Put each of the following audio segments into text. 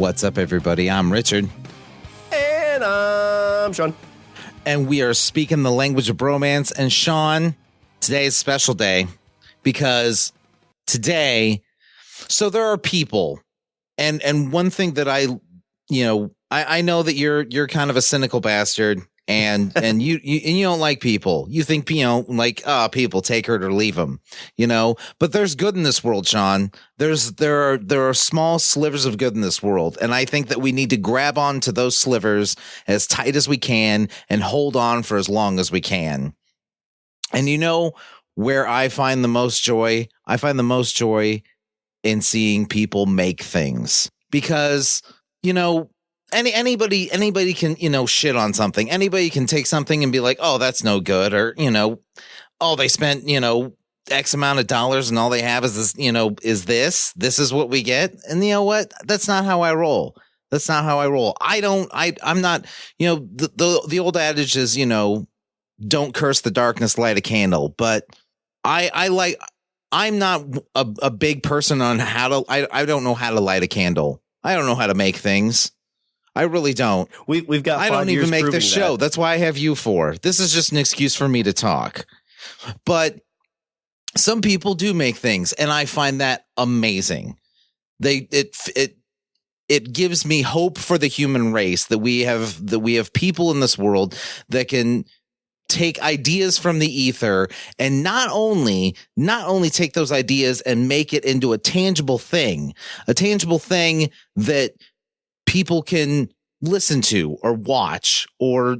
What's up, everybody? I'm Richard. And I'm Sean. And we are speaking the language of bromance. And Sean, today is a special day because today, so there are people, and one thing that I know that you're kind of a cynical bastard, and you don't like people. You think, people, take her or leave them, but there's good in this world, Sean. There are small slivers of good in this world. And I think that we need to grab onto those slivers as tight as we can and hold on for as long as we can. And where I find the most joy? I find the most joy in seeing people make things, because, anybody can, shit on something. Anybody can take something and be like, oh, that's no good. Or, oh, they spent, X amount of dollars and all they have is this, this is what we get. And you know what? That's not how I roll. That's not how I roll. I'm not, the old adage is, don't curse the darkness, light a candle. But I'm not a big person on how to, I don't know how to light a candle. I don't know how to make things. I really don't. We've got 5 years. I don't even make this show. That's why I have you for. This is just an excuse for me to talk. But some people do make things, and I find that amazing. It gives me hope for the human race that we have people in this world that can take ideas from the ether and not only take those ideas and make it into a tangible thing that people can listen to or watch or,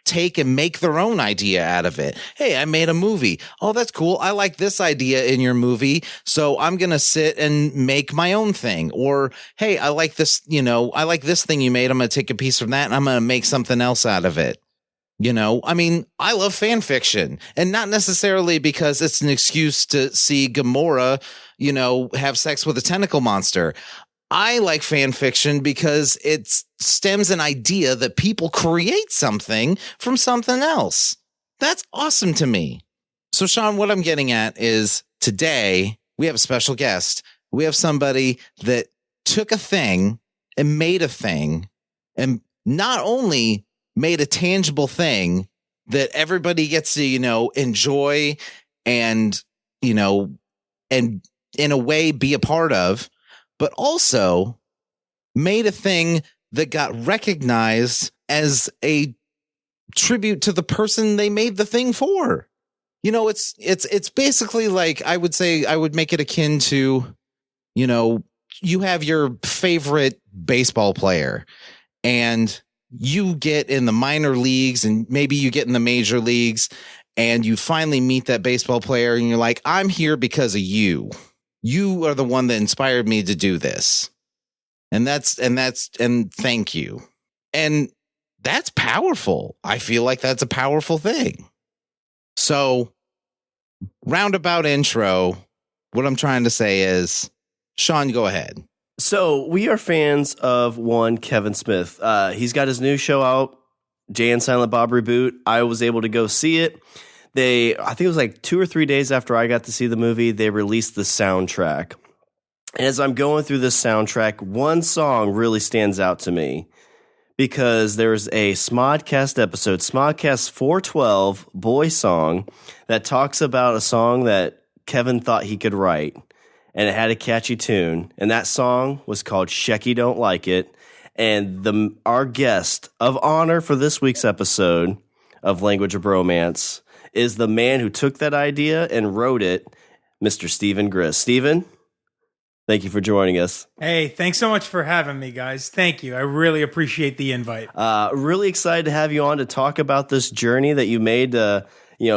take and make their own idea out of it. Hey, I made a movie. Oh, that's cool. I like this idea in your movie, so I'm going to sit and make my own thing. Or, hey, I like this, I like this thing you made. I'm going to take a piece from that and I'm going to make something else out of it. I love fan fiction, and not necessarily because it's an excuse to see Gamora, have sex with a tentacle monster. I like fan fiction because it stems an idea that people create something from something else. That's awesome to me. So, Sean, what I'm getting at is today we have a special guest. We have somebody that took a thing and made a thing, and not only made a tangible thing that everybody gets to, enjoy and, and in a way be a part of, but also made a thing that got recognized as a tribute to the person they made the thing for. It's basically like, I would say, I would make it akin to, you have your favorite baseball player and you get in the minor leagues and maybe you get in the major leagues and you finally meet that baseball player and you're like, I'm here because of you. You are the one that inspired me to do this. And thank you. And that's powerful. I feel like that's a powerful thing. So, roundabout intro, what I'm trying to say is, Sean, go ahead. So we are fans of one Kevin Smith. He's got his new show out, Jay and Silent Bob Reboot. I was able to go see it. I think it was like 2 or 3 days after I got to see the movie, they released the soundtrack. And as I'm going through this soundtrack, one song really stands out to me because there's a Smodcast episode, Smodcast 412, Boy Song, that talks about a song that Kevin thought he could write. And it had a catchy tune. And that song was called Shecky Don't Like It. And our guest of honor for this week's episode of Language of Bromance is the man who took that idea and wrote it, Mr. Stephen Gris. Stephen, thank you for joining us. Hey, thanks so much for having me, guys. Thank you. I really appreciate the invite. Really excited to have you on to talk about this journey that you made to,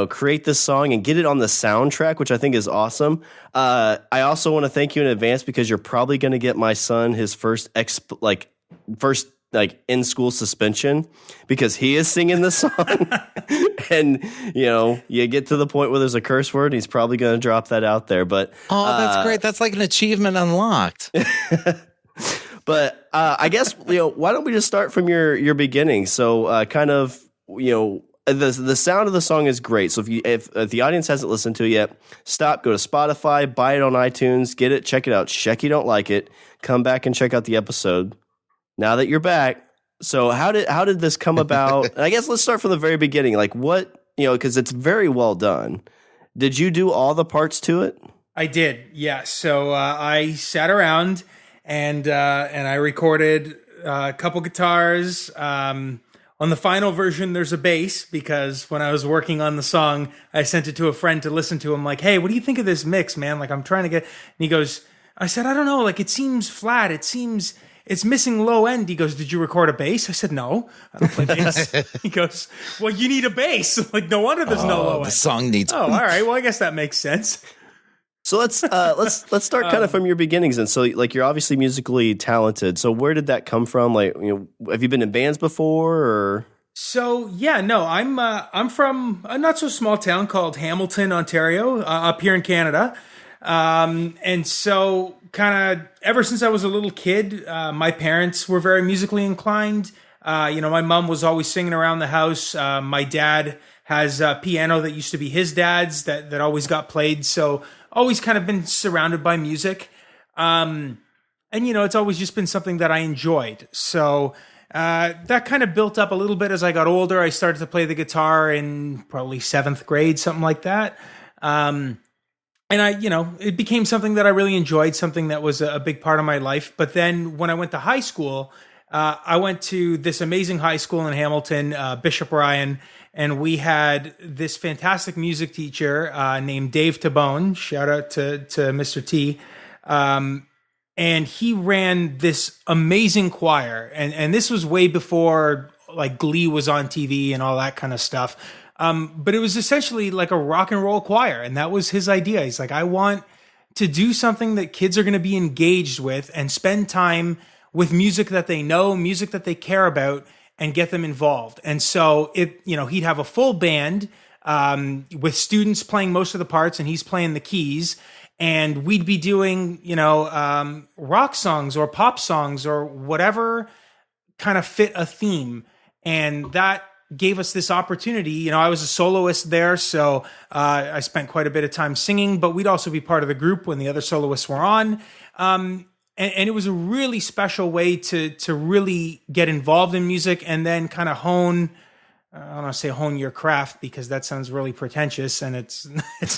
create this song and get it on the soundtrack, which I think is awesome. I also want to thank you in advance because you're probably going to get my son his first in-school suspension because he is singing the song. And, you get to the point where there's a curse word, he's probably going to drop that out there. But that's great. That's like an achievement unlocked. But I guess, why don't we just start from your beginning? So the sound of the song is great. So if the audience hasn't listened to it yet, stop, go to Spotify, buy it on iTunes, get it, check it out. Shecky Don't Like It. Come back and check out the episode. Now that you're back, so how did this come about? And I guess let's start from the very beginning. Like what, because it's very well done. Did you do all the parts to it? I did, yeah. So I sat around and I recorded a couple guitars. On the final version, there's a bass because when I was working on the song, I sent it to a friend to listen to. I'm like, hey, what do you think of this mix, man? Like, I'm trying to get. And he goes, I said, I don't know. Like, it seems flat. It seems it's missing low end. He goes, did you record a bass? I said, no, I don't play bass. He goes, well, you need a bass. Like, no wonder there's no low end. The song needs. Oh, all right. Well, I guess that makes sense. So let's start kind of from your beginnings. And so, like, you're obviously musically talented. So where did that come from? Like, have you been in bands before, or? So yeah, no, I'm from a not so small town called Hamilton, Ontario, up here in Canada. And so kind of ever since I was a little kid, my parents were very musically inclined. My mom was always singing around the house. My dad has a piano that used to be his dad's that always got played. So always kind of been surrounded by music. And it's always just been something that I enjoyed. So that kind of built up a little bit as I got older. I started to play the guitar in probably 7th grade, something like that. And it became something that I really enjoyed, something that was a big part of my life. But then when I went to high school, I went to this amazing high school in Hamilton, Bishop Ryan, and we had this fantastic music teacher named Dave Tabone. Shout out to Mr. T. And he ran this amazing choir. And this was way before like Glee was on TV and all that kind of stuff. But it was essentially like a rock and roll choir. And that was his idea. He's like, I want to do something that kids are going to be engaged with and spend time with music that they know, music that they care about, and get them involved. And so he'd have a full band with students playing most of the parts and he's playing the keys. And we'd be doing, rock songs or pop songs or whatever kind of fit a theme. And that gave us this opportunity. I was a soloist there, so I spent quite a bit of time singing, but we'd also be part of the group when the other soloists were on. And it was a really special way to really get involved in music and then kind of hone, I don't want to say hone your craft because that sounds really pretentious and it's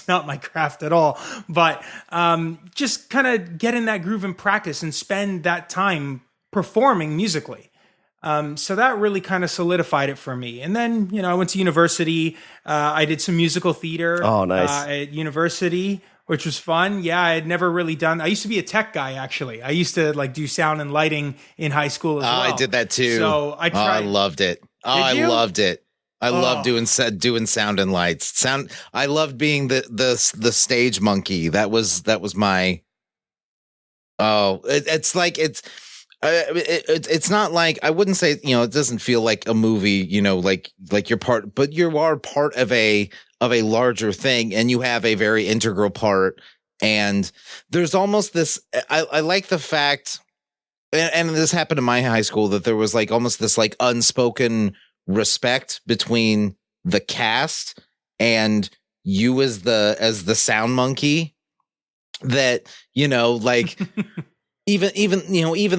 not my craft at all. But just kind of get in that groove and practice and spend that time performing musically. So that really kind of solidified it for me. And then, I went to university. I did some musical theater. Oh, nice. At university, which was fun. Yeah, I had never really done. I used to be a tech guy, actually. I used to do sound and lighting in high school as well. I did that too. So I tried. I loved it. I loved it. I loved doing sound and lights. I loved being the stage monkey. That was my. It's not like, I wouldn't say, it doesn't feel like a movie, like you're part, but you are part of a larger thing and you have a very integral part. And there's almost this, I like the fact, and this happened in my high school, that there was almost this unspoken respect between the cast and you as the sound monkey that, even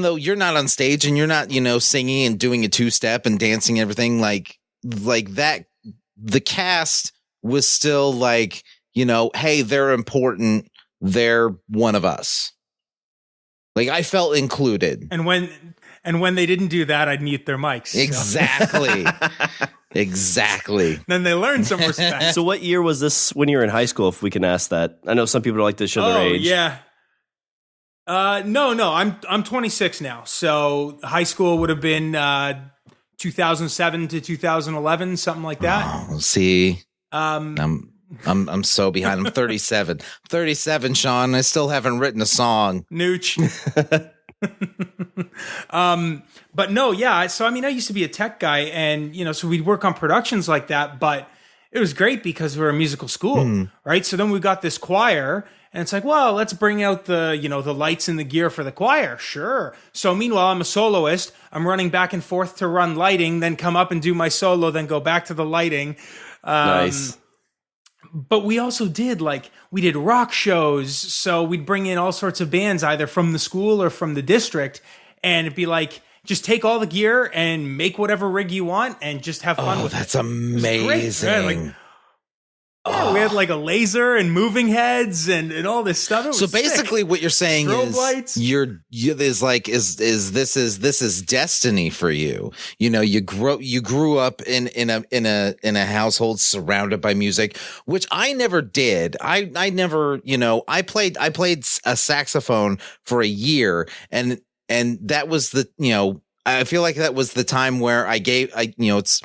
though you're not on stage and you're not, singing and doing a 2-step and dancing and everything like that, the cast was still hey, they're important. They're one of us. I felt included. And when they didn't do that, I'd mute their mics. Exactly. Exactly. Then they learned some respect. So what year was this when you were in high school, if we can ask that? I know some people don't like to show their age. Yeah. No, I'm 26 now. So high school would have been 2007 to 2011, something like that. Oh, see, I'm so behind. I'm 37. 37, Sean. I still haven't written a song. Nooch. But no, yeah. So, I used to be a tech guy and, so we'd work on productions like that, but it was great because we're a musical school, right? So then we got this choir and it's well, let's bring out the lights and the gear for the choir. Sure. So meanwhile, I'm a soloist. I'm running back and forth to run lighting, then come up and do my solo, then go back to the lighting. Nice. But we also did we did rock shows. So we'd bring in all sorts of bands, either from the school or from the district. And it'd be just take all the gear and make whatever rig you want and just have fun with that's it. amazing. Right? We had like a laser and moving heads and all this stuff. It was so basically sick. What you're saying Strobe is lights. This is destiny for you. You know, you grew up in a household surrounded by music, which I never did. I never, I played a saxophone for a year, and that was I feel like that was the time where it's,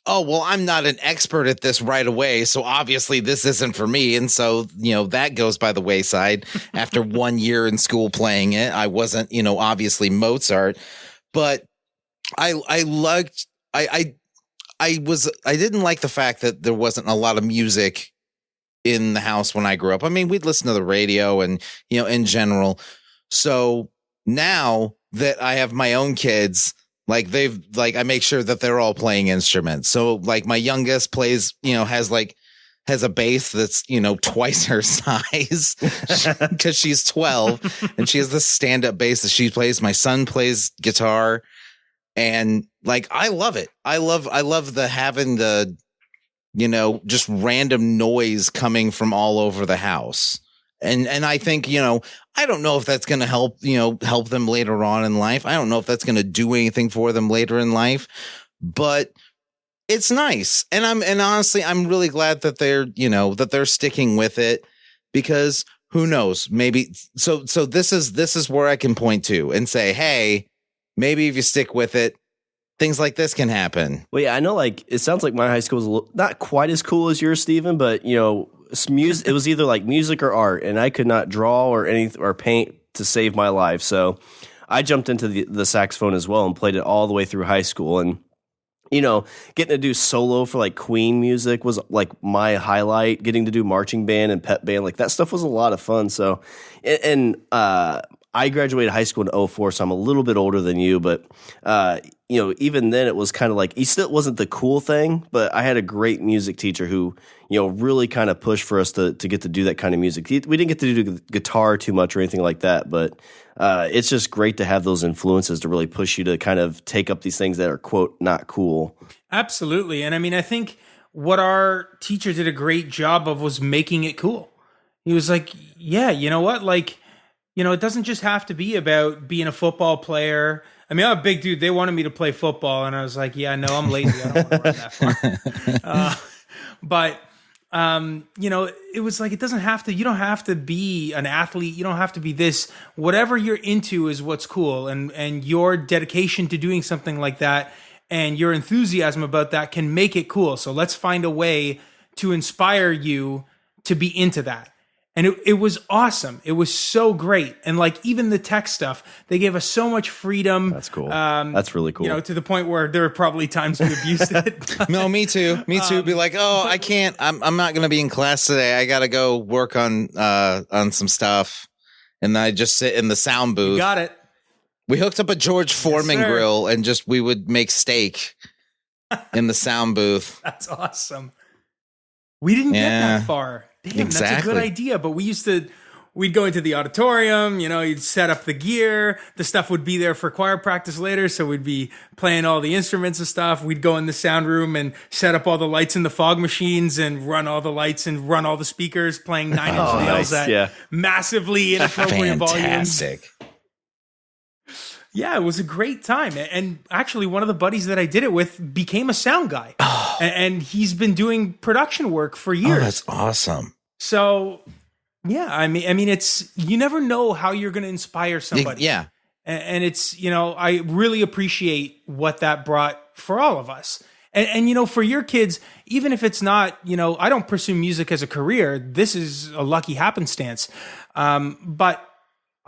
oh, well, I'm not an expert at this right away, so obviously this isn't for me. And so, that goes by the wayside after 1 year in school playing it. I wasn't, obviously Mozart, but I didn't like the fact that there wasn't a lot of music in the house when I grew up. I mean, we'd listen to the radio and, in general. So now that I have my own kids, I make sure that they're all playing instruments. So like my youngest plays, has a bass that's, twice her size because she's 12 and she has this stand up bass that she plays. My son plays guitar and I love it. I love having the, just random noise coming from all over the house. And I think, I don't know if that's going to help them later on in life. I don't know if that's going to do anything for them later in life, but it's nice. And honestly, I'm really glad that they're sticking with it, because who knows, maybe. So this is where I can point to and say, hey, maybe if you stick with it, things like this can happen. Well, yeah, I know, it sounds like my high school was not quite as cool as yours, Stephen, but, it was either like music or art, and I could not draw or paint to save my life. So I jumped into the saxophone as well and played it all the way through high school. And, getting to do solo for Queen music was my highlight. Getting to do marching band and pep band, that stuff was a lot of fun. So, I graduated high school in 2004, so I'm a little bit older than you, but, even then it was kind of it still wasn't the cool thing, but I had a great music teacher who, really kind of pushed for us to get to do that kind of music. We didn't get to do guitar too much or anything like that, but it's just great to have those influences to really push you to kind of take up these things that are, quote, not cool. Absolutely. And I mean, I think what our teacher did a great job of was making it cool. He was like, yeah, you know what? It doesn't just have to be about being a football player. I mean, I'm a big dude. They wanted me to play football, and I was like, yeah, no, I'm lazy. I don't want to run that far. But it was it doesn't have to, you don't have to be an athlete. You don't have to be this. Whatever you're into is what's cool. And your dedication to doing something like that and your enthusiasm about that can make it cool. So let's find a way to inspire you to be into that. And it was awesome. It was so great. And even the tech stuff, they gave us so much freedom. That's cool. That's really cool. To the point where there were probably times we abused it. No, me too. Me too. Be like, I can't. I'm not going to be in class today. I got to go work on some stuff. And I just sit in the sound booth. You got it. We hooked up a George Foreman grill and we would make steak in the sound booth. That's awesome. We didn't get that far. Damn, exactly. That's a good idea. But we'd go into the auditorium, you'd set up the gear. The stuff would be there for choir practice later. So we'd be playing all the instruments and stuff. We'd go in the sound room and set up all the lights in the fog machines and run all the lights and run all the speakers, playing 9 Inch Nails at massively inappropriate volumes. Fantastic. Yeah, it was a great time. And actually, one of the buddies that I did it with became a sound guy. And he's been doing production work for years. Oh, that's awesome. So, yeah, I mean, it's, you never know how you're going to inspire somebody. Yeah. And it's, I really appreciate what that brought for all of us. And for your kids, even if it's not, I don't pursue music as a career. This is a lucky happenstance. But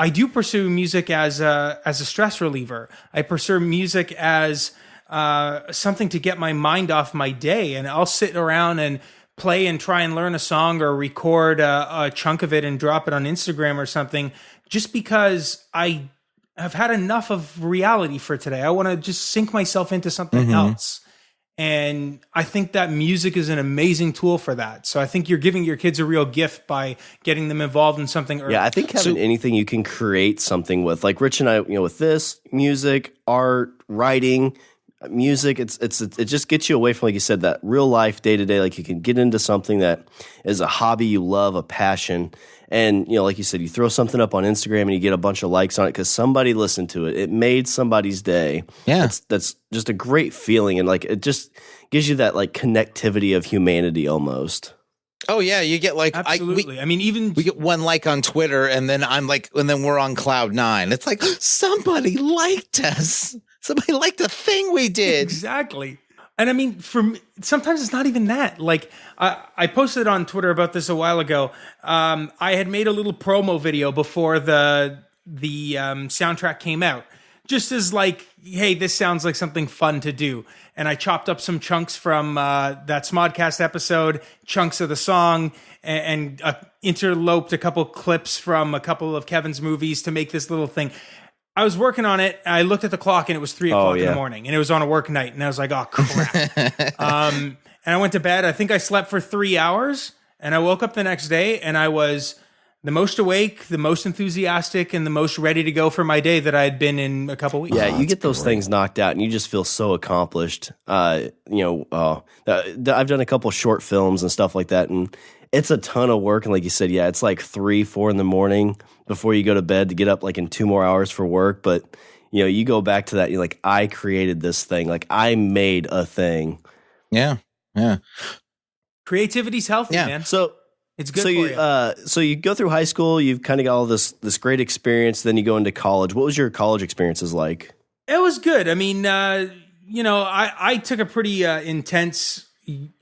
I do pursue music as a stress reliever. I pursue music as something to get my mind off my day. And I'll sit around and play and try and learn a song or record a chunk of it and drop it on Instagram or something, just because I have had enough of reality for today. I want to just sink myself into something else. And I think that music is an amazing tool for that. So I think you're giving your kids a real gift by getting them involved in something early. Yeah, I think having anything you can create something with, like Rich and I, with this music, art, writing, music, it just gets you away from, like you said, that real life day to day. Like you can get into something that is a hobby you love, a passion. And, like you said, you throw something up on Instagram and you get a bunch of likes on it because somebody listened to it. It made somebody's day. Yeah. That's just a great feeling. And like, it just gives you that like connectivity of humanity almost. Oh yeah. You get like, absolutely. we get one like on Twitter and then then we're on cloud 9. It's like somebody liked us. Somebody liked the thing we did. Exactly. And I mean, sometimes it's not even that. Like I posted on Twitter about this a while ago. I had made a little promo video before the soundtrack came out, just as like, hey, this sounds like something fun to do. And I chopped up some chunks from that Smodcast episode, chunks of the song, and interloped a couple clips from a couple of Kevin's movies to make this little thing. I was working on it. I looked at the clock and it was 3 o'clock in the morning, and it was on a work night. And I was like, oh crap. And I went to bed. I think I slept for 3 hours, and I woke up the next day and I was the most awake, the most enthusiastic, and the most ready to go for my day that I had been in a couple weeks. Yeah, you get those things knocked out and you just feel so accomplished. I've done a couple short films and stuff like that, and it's a ton of work. And like you said, yeah, it's like 3, 4 in the morning before you go to bed to get up like in 2 more hours for work. But, you go back to that, you're like, I created this thing. Like I made a thing. Yeah. Yeah. Creativity's healthy, man. So it's good for you. So you go through high school, you've kind of got all this great experience, then you go into college. What was your college experiences like? It was good. I mean, I took a pretty intense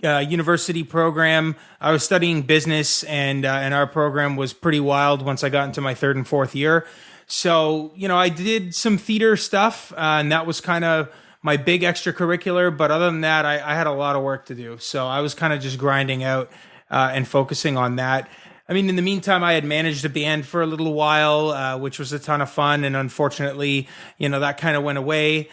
university program. I was studying business, and our program was pretty wild once I got into my 3rd and 4th year. So, I did some theater stuff, and that was kind of my big extracurricular. But other than that, I had a lot of work to do. So I was kind of just grinding out and focusing on that. I mean, in the meantime, I had managed a band for a little while, which was a ton of fun. And unfortunately, that kind of went away.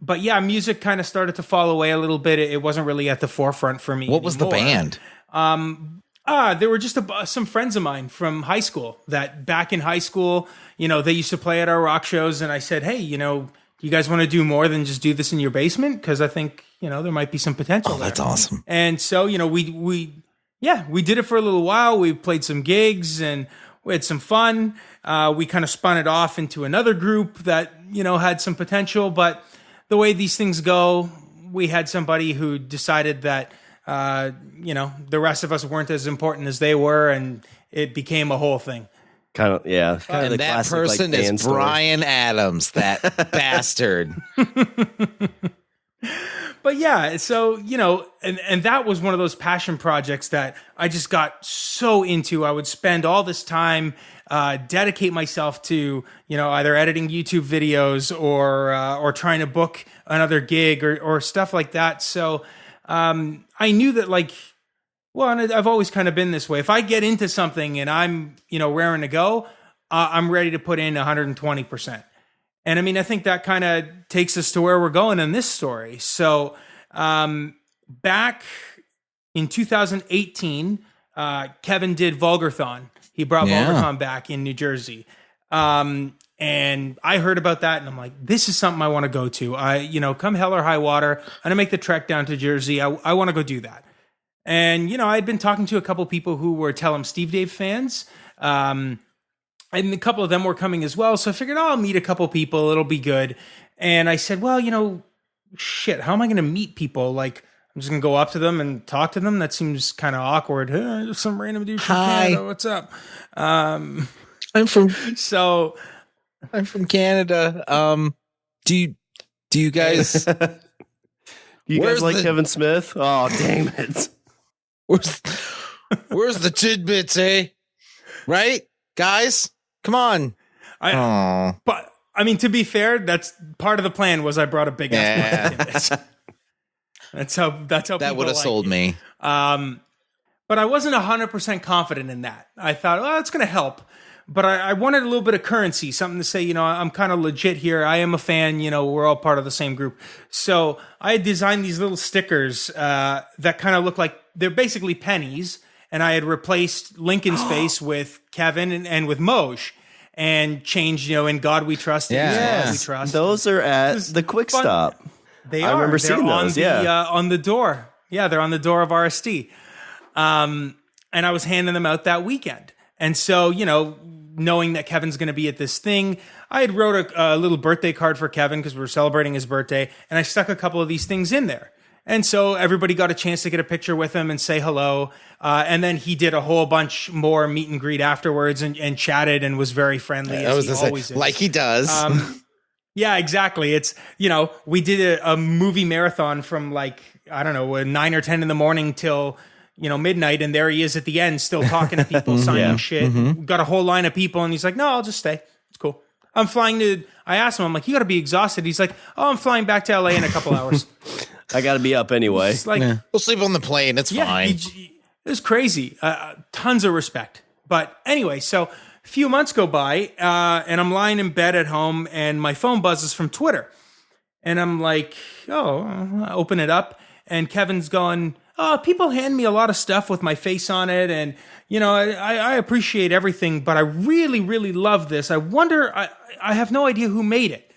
But yeah, music kind of started to fall away a little bit. It wasn't really at the forefront for me. What was the band? There were just some friends of mine from high school that back in high school, they used to play at our rock shows. And I said, hey, you guys want to do more than just do this in your basement? Because I think, there might be some potential there. That's awesome. And so, we did it for a little while. We played some gigs and we had some fun. We kind of spun it off into another group that, had some potential. But the way these things go, we had somebody who decided that, the rest of us weren't as important as they were, and it became a whole thing. Kind of, yeah. Kind of and the that classic, person like, is Brian Adams, that bastard. But yeah, so, and that was one of those passion projects that I just got so into. I would spend all this time, dedicate myself to, either editing YouTube videos or trying to book another gig or stuff like that. So I knew that, like, well, and I've always kind of been this way. If I get into something and I'm, raring to go, I'm ready to put in 120%. And I mean, I think that kind of takes us to where we're going in this story. So back in 2018, Kevin did Vulgarthon. He brought Vulgarthon back in New Jersey. And I heard about that, and I'm like, this is something I want to go to. Come hell or high water, I'm going to make the trek down to Jersey. I want to go do that. And, I'd been talking to a couple people who were Tell 'em Steve Dave fans. And a couple of them were coming as well. So I figured, I'll meet a couple people. It'll be good. And I said, well, shit, how am I going to meet people? Like, I'm just going to go up to them and talk to them. That seems kind of awkward. Hey, some random dude from Canada. What's up? I'm from Canada. Do you guys... Do you guys like Kevin Smith? Oh, damn it. Where's the tidbits, eh? Right? Guys? Come on. But I mean, to be fair, that's part of the plan. Was I brought a big ass. That's how that would have sold me. But I wasn't 100% confident in that. I thought, well, it's going to help. but I wanted a little bit of currency, something to say, you know, I'm kind of legit here. I am a fan. You know, we're all part of the same group. So I had designed these little stickers that kind of look like they're basically pennies. And I had replaced Lincoln's face with Kevin and with Moj, and changed, you know, in God we trust. Yeah. God we trust. Those are at the Quick Stop. They I are. remember They're seeing those. on the door. Yeah, they're on the door of RSD. And I was handing them out that weekend. And so, you know, knowing that Kevin's going to be at this thing, I had wrote a little birthday card for Kevin because we were celebrating his birthday, and I stuck a couple of these things in there. And so everybody got a chance to get a picture with him and say hello. And then he did a whole bunch more meet and greet afterwards and chatted and was very friendly, as he always is. Like he does. Yeah, exactly. It's, you know, we did a movie marathon from like, I don't know, 9 or 10 in the morning till, you know, midnight. And there he is at the end, still talking to people, signing shit. Got a whole line of people. And he's like, no, I'll just stay. It's cool. I asked him, I'm like, you got to be exhausted. He's like, oh, I'm flying back to LA in a couple hours. I got to be up anyway. It's like, We'll sleep on the plane. It's fine. It was crazy. Tons of respect. But anyway, so a few months go by, and I'm lying in bed at home, and my phone buzzes from Twitter. And I'm like, oh, I open it up, and Kevin's going, oh, people hand me a lot of stuff with my face on it, and, you know, I appreciate everything, but I really, really love this. I wonder, I have no idea who made it.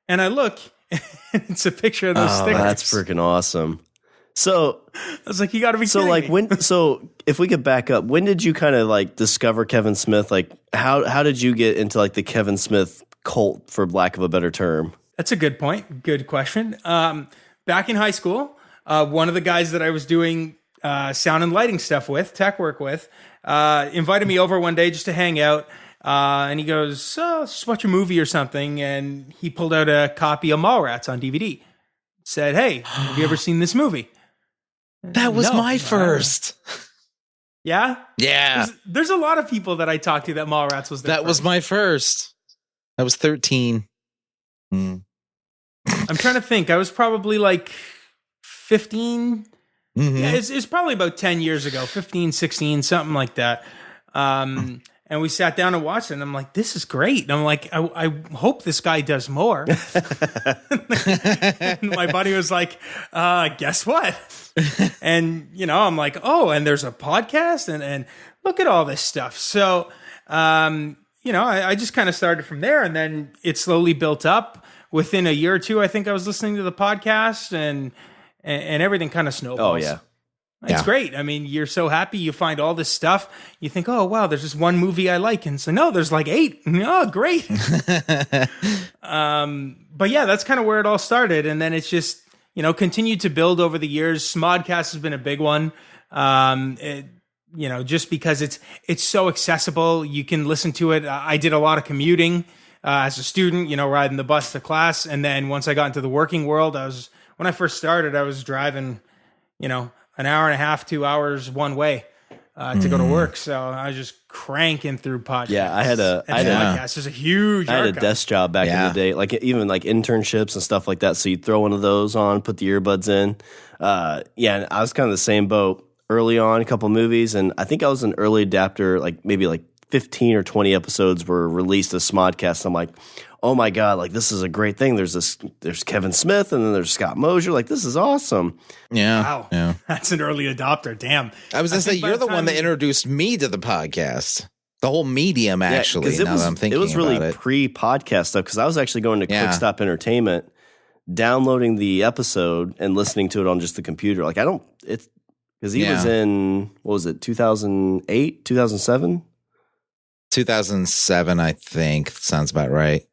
And I look, and it's a picture of those stickers. That's freaking awesome. So I was like, you got to be kidding me. So if we could back up, when did you kind of like discover Kevin Smith? Like how did you get into like the Kevin Smith cult, for lack of a better term? That's a good point. Good question. Back in high school, one of the guys that I was doing sound and lighting stuff with, tech work with, invited me over one day just to hang out. And he goes, let's just watch a movie or something. And he pulled out a copy of Mallrats on DVD. Said, hey, have you ever seen this movie? That was my first. Yeah? Yeah. There's a lot of people that I talked to that Mallrats was their That was my first. I was 13. I'm trying to think. I was probably like 15. Yeah, it's probably about 10 years ago, 15, 16, something like that. And we sat down and watched it, and I'm like, this is great. And I'm like, I hope this guy does more. And my buddy was like, guess what? And, you know, I'm like, oh, and there's a podcast, and look at all this stuff. So, you know, I just kind of started from there, and then it slowly built up. Within a year or two, I think I was listening to the podcast, and everything kind of snowballs. Oh, yeah. It's great. I mean, you're so happy. You find all this stuff. You think, oh, wow, there's just one movie I like. And so, no, there's like 8. Oh, great. But yeah, that's kind of where it all started. And then it's just, you know, continued to build over the years. Smodcast has been a big one. You know, just because it's so accessible. You can listen to it. I did a lot of commuting as a student, you know, riding the bus to class. And then once I got into the working world, when I first started, I was driving, you know, an hour and a half, 2 hours one way to go to work. So I was just cranking through podcasts. Yeah, I had podcasts. There's a huge. I had a desk job back in the day, like even like internships and stuff like that. So you'd throw one of those on, put the earbuds in. Yeah, and I was kind of the same boat early on, a couple movies, and I think I was an early adapter. Like maybe like 15 or 20 episodes were released as Smodcast. I'm like, oh my God, like this is a great thing. There's Kevin Smith, and then there's Scott Mosier. Like, this is awesome. Yeah. Wow. Yeah. That's an early adopter. Damn. I was going to say, you're the one that introduced me to the podcast. The whole medium, actually, now that I'm thinking about it. It was really pre-podcast stuff, because I was actually going to Quick Stop Entertainment, downloading the episode and listening to it on just the computer. Like, because he was in, what was it, 2008, 2007? 2007, I think. Sounds about right.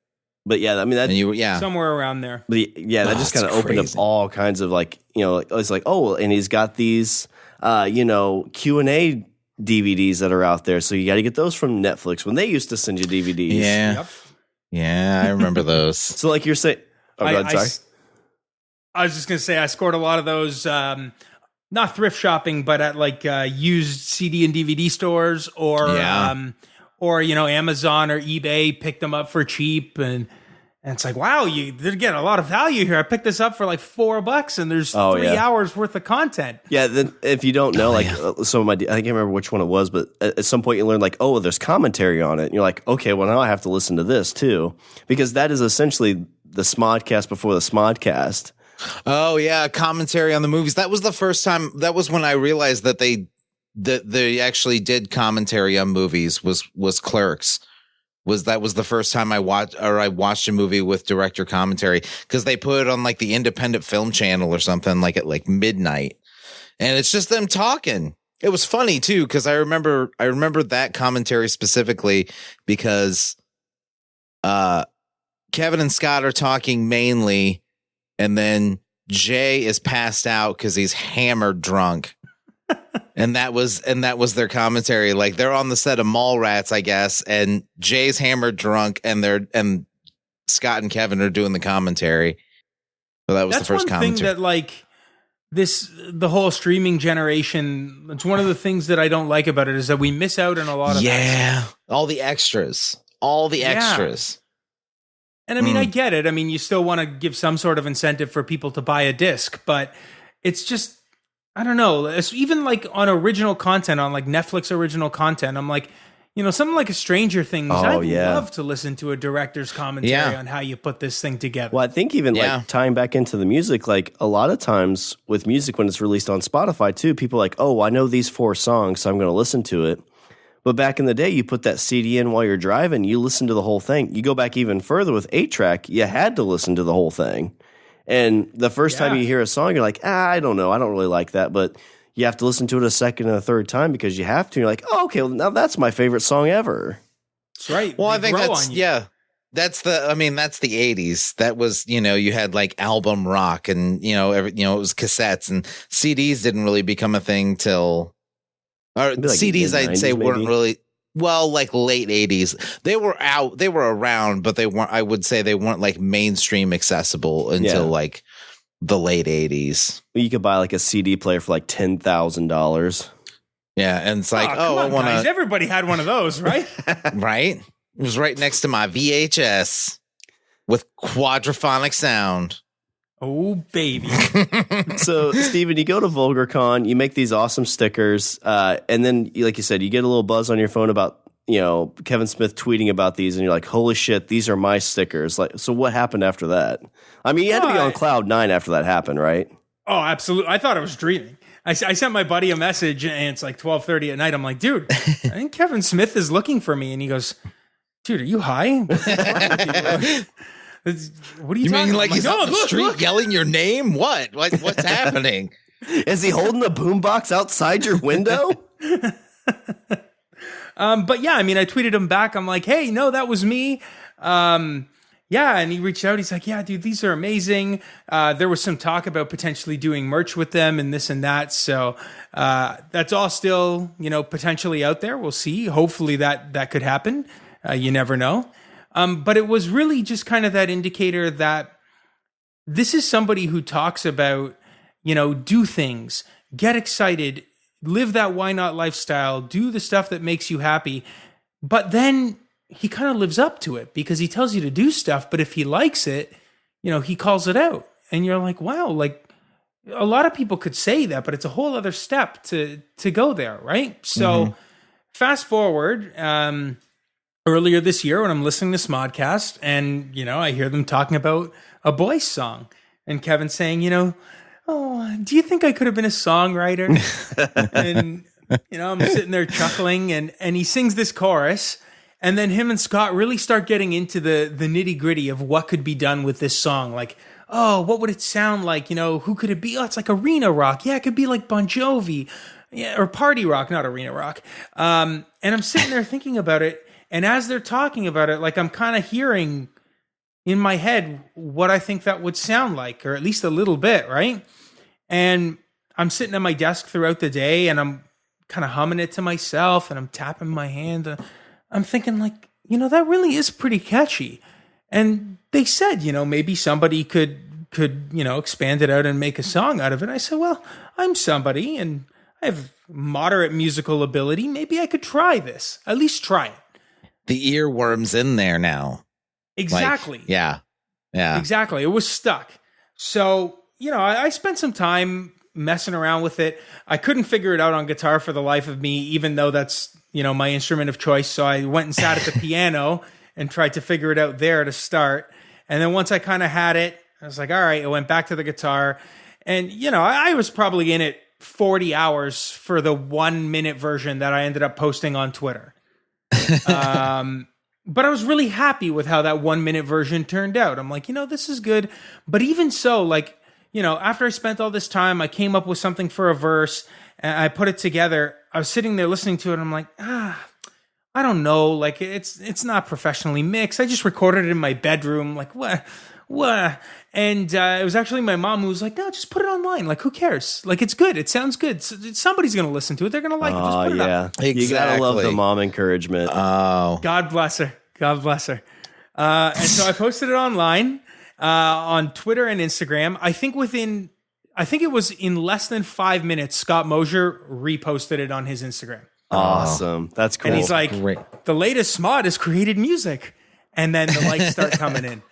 But yeah, I mean, that somewhere around there. But that just kind of opened up all kinds of like, you know, it's like, oh, and he's got these, you know, Q&A DVDs that are out there. So you got to get those from Netflix when they used to send you DVDs. Yeah. Yep. Yeah, I remember those. So like you're saying, oh, go ahead, sorry. I was just going to say, I scored a lot of those, not thrift shopping, but at like used CD and DVD stores or, you know, Amazon or eBay, picked them up for cheap. And And it's like, wow, you did get a lot of value here. I picked this up for like $4 and there's 3 hours worth of content. Yeah. Then if you don't know, some of my, I can't remember which one it was, but at some point you learn like, oh, there's commentary on it. And you're like, okay, well now I have to listen to this too, because that is essentially the Smodcast before the Smodcast. Oh yeah. Commentary on the movies. That was the first time. That was when I realized that they actually did commentary on movies was Clerks. That was the first time I watched a movie with director commentary, because they put it on like the independent film channel or something like at like midnight, and it's just them talking. It was funny too, because I remember that commentary specifically because Kevin and Scott are talking mainly, and then Jay is passed out because he's hammered drunk. And that was their commentary. Like they're on the set of Mallrats, I guess, and Jay's hammered drunk, and Scott and Kevin are doing the commentary. So that was the first commentary. Thing that like the whole streaming generation. It's one of the things that I don't like about it is that we miss out on a lot of all the extras, And I mean, I get it. I mean, you still want to give some sort of incentive for people to buy a disc, but it's just. I don't know. It's even like on original content, on like Netflix original content, I'm like, something like a Stranger Things. I'd love to listen to a director's commentary on how you put this thing together. Well, I think even like tying back into the music, like a lot of times with music when it's released on Spotify too, people are like, oh, I know these 4 songs, so I'm going to listen to it. But back in the day, you put that CD in while you're driving, you listen to the whole thing. You go back even further with 8-track, you had to listen to the whole thing. And the first time you hear a song, you're like, I don't know. I don't really like that. But you have to listen to it a second and a third time because you have to. You're like, oh, okay, well, now that's my favorite song ever. That's right. Well, I think that's that's the 80s. That was, you had like album rock and, it was cassettes, and CDs didn't really become a thing till, or like CDs I'd say maybe weren't really. Well, like late 80s. They were around, but they weren't, I would say they weren't like mainstream accessible until like the late 80s. You could buy like a CD player for like $10,000. Yeah. And it's like, I want to. Everybody had one of those, right? Right. It was right next to my VHS with quadraphonic sound. Oh, baby. So, Stephen, you go to VulgarCon, you make these awesome stickers, and then, like you said, you get a little buzz on your phone about, Kevin Smith tweeting about these, and you're like, holy shit, these are my stickers. Like, so what happened after that? I mean, you had to be on cloud 9 after that happened, right? Oh, absolutely. I thought I was dreaming. I sent my buddy a message, and it's like 12:30 at night. I'm like, dude, I think Kevin Smith is looking for me. And he goes, dude, are you high? What are you talking mean like about? he's on the street yelling your name? What? What's happening? Is he holding a boombox outside your window? But yeah, I mean, I tweeted him back. I'm like, hey, no, that was me. And he reached out. He's like, yeah, dude, these are amazing. There was some talk about potentially doing merch with them and this and that. So that's all still, potentially out there. We'll see. Hopefully that could happen. You never know. But it was really just kind of that indicator that this is somebody who talks about, do things, get excited, live that why not lifestyle, do the stuff that makes you happy. But then he kind of lives up to it because he tells you to do stuff. But if he likes it, he calls it out. And you're like, wow, like a lot of people could say that, but it's a whole other step to go there, right? So fast forward, earlier this year when I'm listening to Smodcast and, I hear them talking about a Boyce song and Kevin saying, oh, do you think I could have been a songwriter? And, I'm sitting there chuckling and he sings this chorus and then him and Scott really start getting into the nitty gritty of what could be done with this song. Like, oh, what would it sound like? Who could it be? Oh, it's like arena rock. Yeah, it could be like Bon Jovi. Yeah, or party rock, not arena rock. And I'm sitting there thinking about it. And as they're talking about it, like I'm kind of hearing in my head what I think that would sound like, or at least a little bit, right? And I'm sitting at my desk throughout the day and I'm kind of humming it to myself and I'm tapping my hand. I'm thinking like, that really is pretty catchy. And they said, maybe somebody could, expand it out and make a song out of it. And I said, well, I'm somebody and I have moderate musical ability. Maybe I could try this, at least try it. The earworm's in there now. Exactly. Like, yeah. Yeah. Exactly. It was stuck. So, I spent some time messing around with it. I couldn't figure it out on guitar for the life of me, even though that's, my instrument of choice. So I went and sat at the piano and tried to figure it out there to start. And then once I kind of had it, I was like, all right, I went back to the guitar. And, I was probably in it 40 hours for the 1 minute version that I ended up posting on Twitter. But I was really happy with how that 1 minute version turned out. I'm like, this is good. But even so, like, after I spent all this time, I came up with something for a verse and I put it together. I was sitting there listening to it. And I'm like, I don't know. Like, it's not professionally mixed. I just recorded it in my bedroom. Like, what? And it was actually my mom who was like, no, just put it online. Like, who cares? Like, it's good. It sounds good. Somebody's going to listen to it. They're going to like it. Just put it up. You got to love the mom encouragement. Oh. God bless her. God bless her. And so I posted it online on Twitter and Instagram. I think it was in less than 5 minutes, Scott Mosier reposted it on his Instagram. Awesome. That's cool. And he's like, the latest Smod has created music. And then the likes start coming in.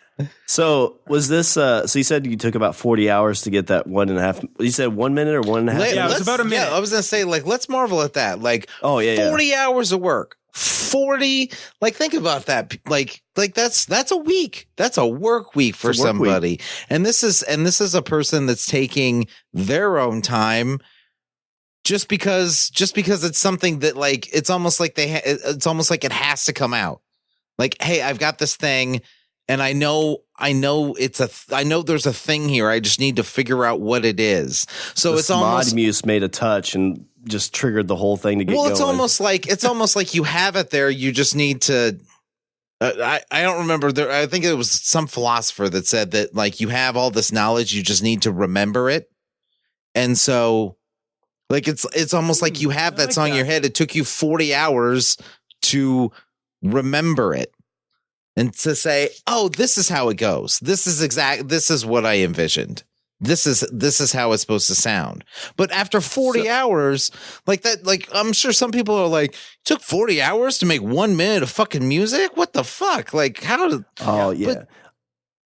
So was this, so you said you took about 40 hours to get that 1.5, you said 1 minute or 1.5? Yeah, it was about a minute. Yeah, I was going to say, like, let's marvel at that. Like, 40 hours of work. 40, like, think about that. Like that's a week. That's a work week for somebody. Week. And this is a person that's taking their own time just because it's something that, like, it's almost like it's almost like it has to come out. Like, hey, I've got this thing and I know I know there's a thing here. I just need to figure out what it is. So it's almost Smuse made a touch and just triggered the whole thing to get going. Well, it's almost like you have it there. You just need to. I don't remember. I think it was some philosopher that said that, like, you have all this knowledge, you just need to remember it. And so, like, it's almost like you have that song in your head. It took you 40 hours to remember it and to say, oh, this is how it goes. This is what I envisioned. This is how it's supposed to sound. But after 40 hours, like that, like, I'm sure some people are like, took 40 hours to make 1 minute of fucking music? What the fuck? Like, how did... Oh, yeah. But,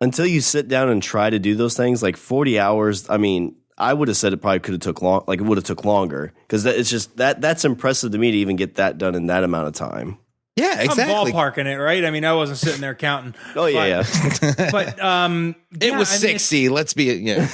until you sit down and try to do those things, like 40 hours, I mean, I would have said it probably could have took long, like it would have took longer. Because it's just, that's impressive to me to even get that done in that amount of time. Yeah, exactly. I'm ballparking it, right? I mean, I wasn't sitting there counting. Oh, yeah. But it was 60. Let's be, yeah.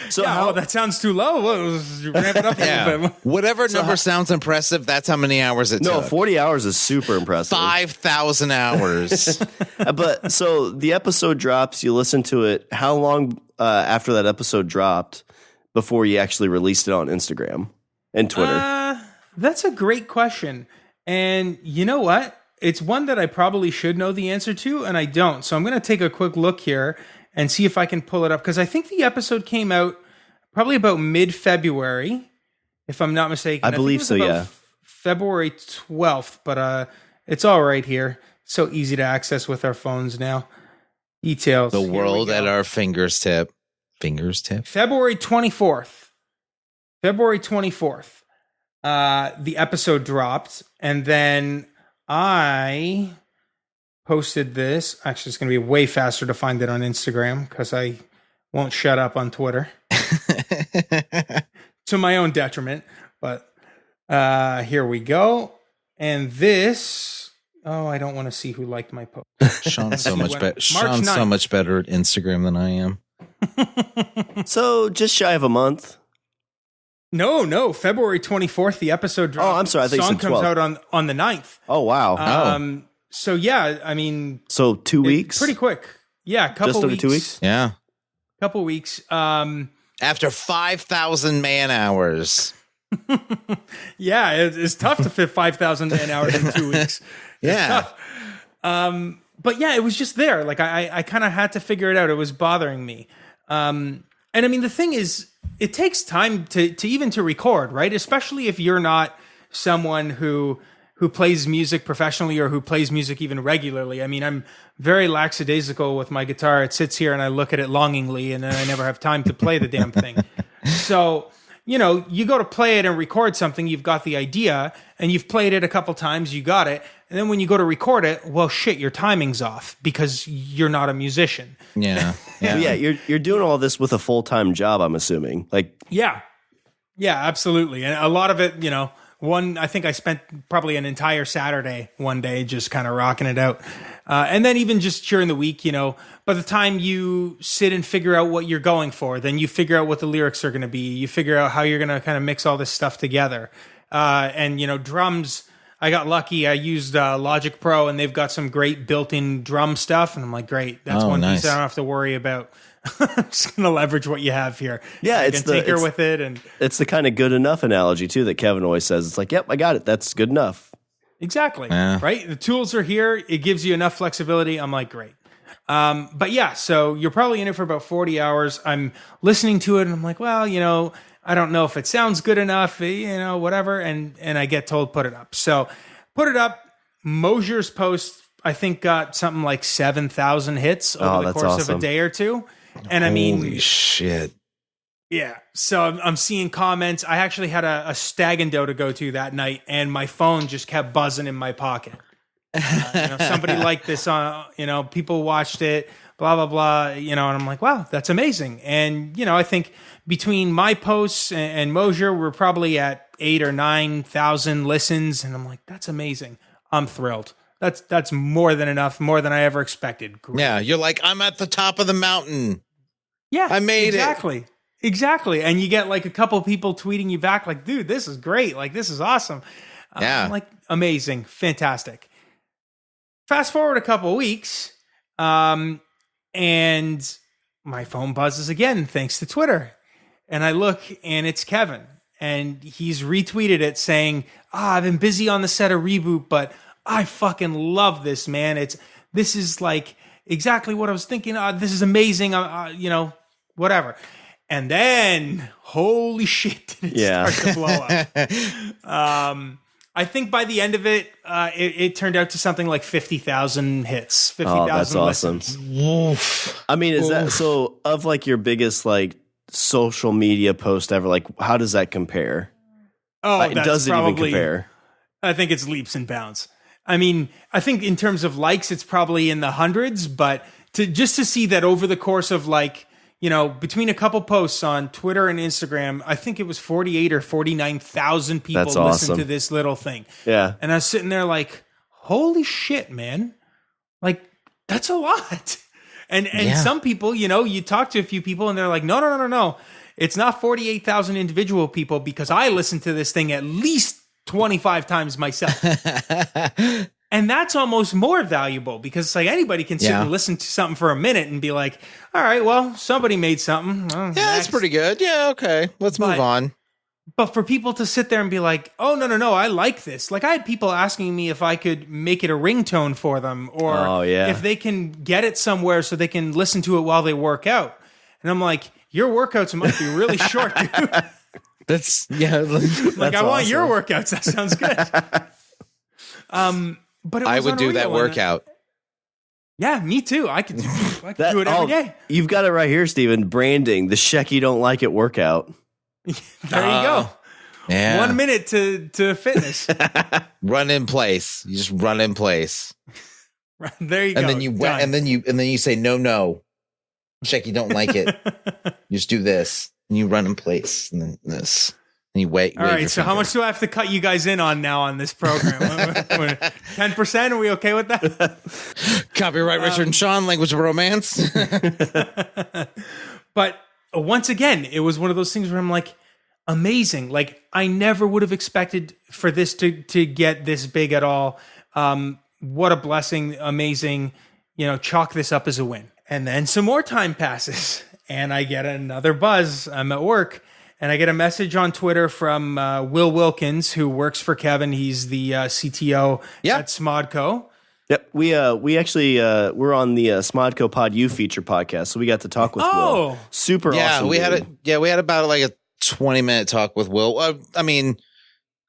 So that sounds too low. Ramp it up a little bit. Whatever number sounds impressive, that's how many hours it took. No, 40 hours is super impressive. 5,000 hours. But so the episode drops, you listen to it. How long after that episode dropped before you actually released it on Instagram and Twitter? That's a great question. And you know what? It's one that I probably should know the answer to, and I don't. So I'm going to take a quick look here and see if I can pull it up. Because I think the episode came out probably about mid-February, if I'm not mistaken. I believe so, yeah. February 12th, but it's all right here. So easy to access with our phones now. Details. The world at our fingertip. February 24th. February 24th. The episode dropped, and then I posted this. Actually, it's going to be way faster to find it on Instagram because I won't shut up on Twitter to my own detriment. But here we go. And this, I don't want to see who liked my post. Sean's so much better. Sean's so much better at Instagram than I am. So just shy of a month. No, February 24th, the episode dropped. Oh, I'm sorry. I think the song you said comes 12. out on the 9th. Oh, wow. So, yeah, I mean... So 2 weeks? Pretty quick. Yeah, a couple weeks. Just under 2 weeks? Yeah. Couple weeks. After 5,000 man hours. Yeah, it's tough to fit 5,000 man hours in 2 weeks. Yeah. It's tough. But, yeah, it was just there. Like, I kind of had to figure it out. It was bothering me. And, I mean, the thing is... It takes time to even to record, right? Especially if you're not someone who plays music professionally or who plays music even regularly. I mean, I'm very lackadaisical with my guitar. It sits here and I look at it longingly, and then I never have time to play the damn thing. So, you go to play it and record something, you've got the idea, and you've played it a couple times, you got it, And then when you go to record it, well, shit, your timing's off because you're not a musician. Yeah. Yeah, you're doing all this with a full-time job, I'm assuming. Like, Yeah, absolutely. And a lot of it, I think I spent probably an entire Saturday one day just kind of rocking it out. And then even just during the week, by the time you sit and figure out what you're going for, then you figure out what the lyrics are going to be. You figure out how you're going to kind of mix all this stuff together. And drums, I got lucky. I used Logic Pro, and they've got some great built-in drum stuff. And I'm like, great, that's one piece I don't have to worry about. I'm just going to leverage what you have here. Yeah, it's tinker with it, and it's the kind of good enough analogy too that Kevin always says. It's like, yep, I got it. That's good enough. Exactly. Right. The tools are here. It gives you enough flexibility. I'm like, great. But yeah, so you're probably in it for about 40 hours. I'm listening to it, and I'm like, well, I don't know if it sounds good enough, whatever. And I get told put it up. So put it up. Mosier's post, I think, got something like 7,000 hits over the course of a day or two. And holy shit. Yeah. So I'm seeing comments. I actually had a stag and doe to go to that night, and my phone just kept buzzing in my pocket. Somebody liked this on, people watched it, blah, blah, blah, and I'm like, wow, that's amazing. And, I think between my posts and Mosier, we're probably at 8,000 or 9,000 listens. And I'm like, that's amazing. I'm thrilled. That's more than enough, more than I ever expected. Great. Yeah, you're like, I'm at the top of the mountain. Yeah, I made it. Exactly. And you get like a couple people tweeting you back like, dude, this is great. Like, this is awesome. Yeah. I'm like, amazing. Fantastic. Fast forward a couple weeks, and my phone buzzes again, thanks to Twitter. And I look, and it's Kevin. And he's retweeted it saying, I've been busy on the set of Reboot, but I fucking love this, man. This is like exactly what I was thinking. This is amazing. Whatever. And then, holy shit, did it start to blow up. I think by the end of it, it turned out to something like 50,000 hits, 50,000 that's awesome. listens. I mean, is that so? Of like your biggest like social media post ever, like how does that compare? Oh, does it even compare? I think it's leaps and bounds. I mean, I think in terms of likes, it's probably in the hundreds, but to see that over the course of like, between a couple posts on Twitter and Instagram, I think it was 48 or 49,000 people listened to this little thing. Yeah. And I was sitting there like, holy shit, man. Like, that's a lot. And some people, you talk to a few people and they're like, no. It's not 48,000 individual people because I listened to this thing at least 25 times myself. And that's almost more valuable because it's like anybody can sit and listen to something for a minute and be like, all right, well, somebody made something. That's pretty good. Yeah, okay. Let's move on. But for people to sit there and be like, oh, no, I like this. Like I had people asking me if I could make it a ringtone for them or if they can get it somewhere so they can listen to it while they work out. And I'm like, your workouts must be really short, dude. That's I want your workouts. That sounds good. But I would do that workout. Yeah, me too. I could do it every day. You've got it right here, Stephen. Branding the Shecky Don't Like It workout. There you go. Yeah. 1 minute to fitness. Run in place. You just run in place. There you go. And then you say no. Shecky don't like it. You just do this. And you run in place. And then this. And you wait. All right. So how much do I have to cut you guys in on now on this program? 10%? Are we okay with that? Copyright Richard and Sean, Language of Bromance. But once again, it was one of those things where I'm like, amazing. Like I never would have expected for this to get this big at all. What a blessing. Amazing. Chalk this up as a win. And then some more time passes and I get another buzz. I'm at work. And I get a message on Twitter from Will Wilkins, who works for Kevin. He's the CTO at Smodco. Yep, we actually we're on the Smodco Pod U feature podcast, so we got to talk with Will. Super awesome. We had about like a 20-minute talk with Will. I mean,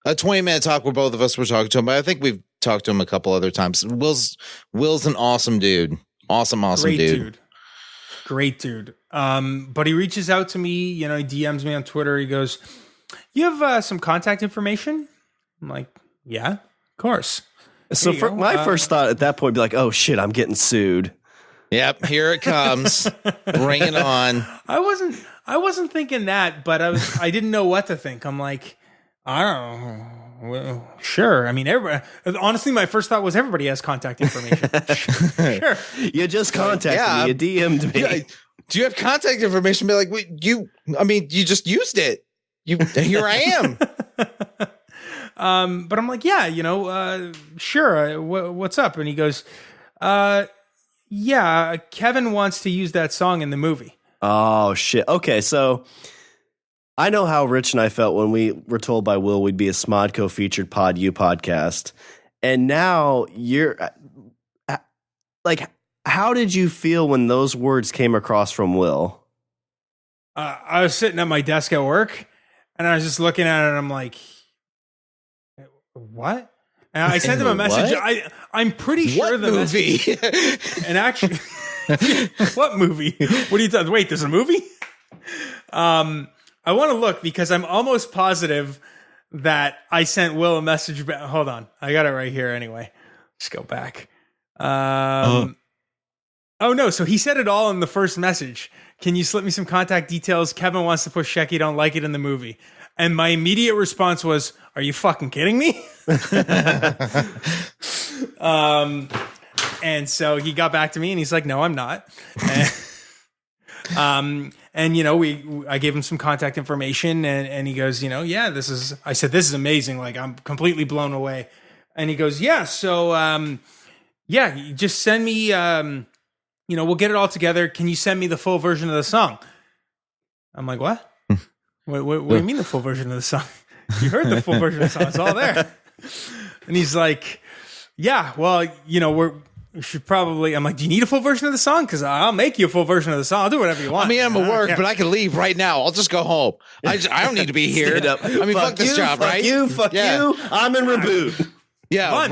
a 20-minute talk where both of us were talking to him, but I think we've talked to him a couple other times. Will's an awesome dude. Awesome dude. Great dude. But he reaches out to me, he DMs me on Twitter. He goes, you have some contact information? I'm like, yeah, of course. So for my first thought at that point would be like, oh shit, I'm getting sued. Yep, here it comes. Bring it on. I wasn't thinking that, but I didn't know what to think. I'm like, I don't know. Well, sure. I mean, everybody. Honestly, my first thought was everybody has contact information. Sure. You just contacted me. You DM'd me. Yeah, do you have contact information? Be like, you just used it. Here I am. But I'm like, yeah, sure. What's up? And he goes, yeah, Kevin wants to use that song in the movie. Oh shit. Okay, so I know how Rich and I felt when we were told by Will we'd be a Smodco featured Pod U podcast. And now you're like, how did you feel when those words came across from Will? I was sitting at my desk at work and I was just looking at it and I'm like, what? And I sent him a message. I'm pretty sure the movie? And actually, what movie? What are you talking? Wait, there's a movie? I want to look because I'm almost positive that I sent Will a message. Hold on. I got it right here anyway. Let's go back. Oh, no. So he said it all in the first message. Can you slip me some contact details? Kevin wants to push Shecky. Don't like it in the movie. And my immediate response was, are you fucking kidding me? And so he got back to me and he's like, no, I'm not. And I gave him some contact information and he goes, yeah, I said, this is amazing. Like, I'm completely blown away. And he goes, yeah. So, you just send me, we'll get it all together. Can you send me the full version of the song? I'm like, what? What do you mean the full version of the song? You heard the full version of the song. It's all there. And he's like, yeah, well, we should probably, I'm like, do you need a full version of the song? Because I'll make you a full version of the song. I'll do whatever you want. I mean, I'm at work, but I can leave right now. I'll just go home. I don't need to be here. I mean, fuck this job, right? Fuck you. I'm in Reboot. Yeah,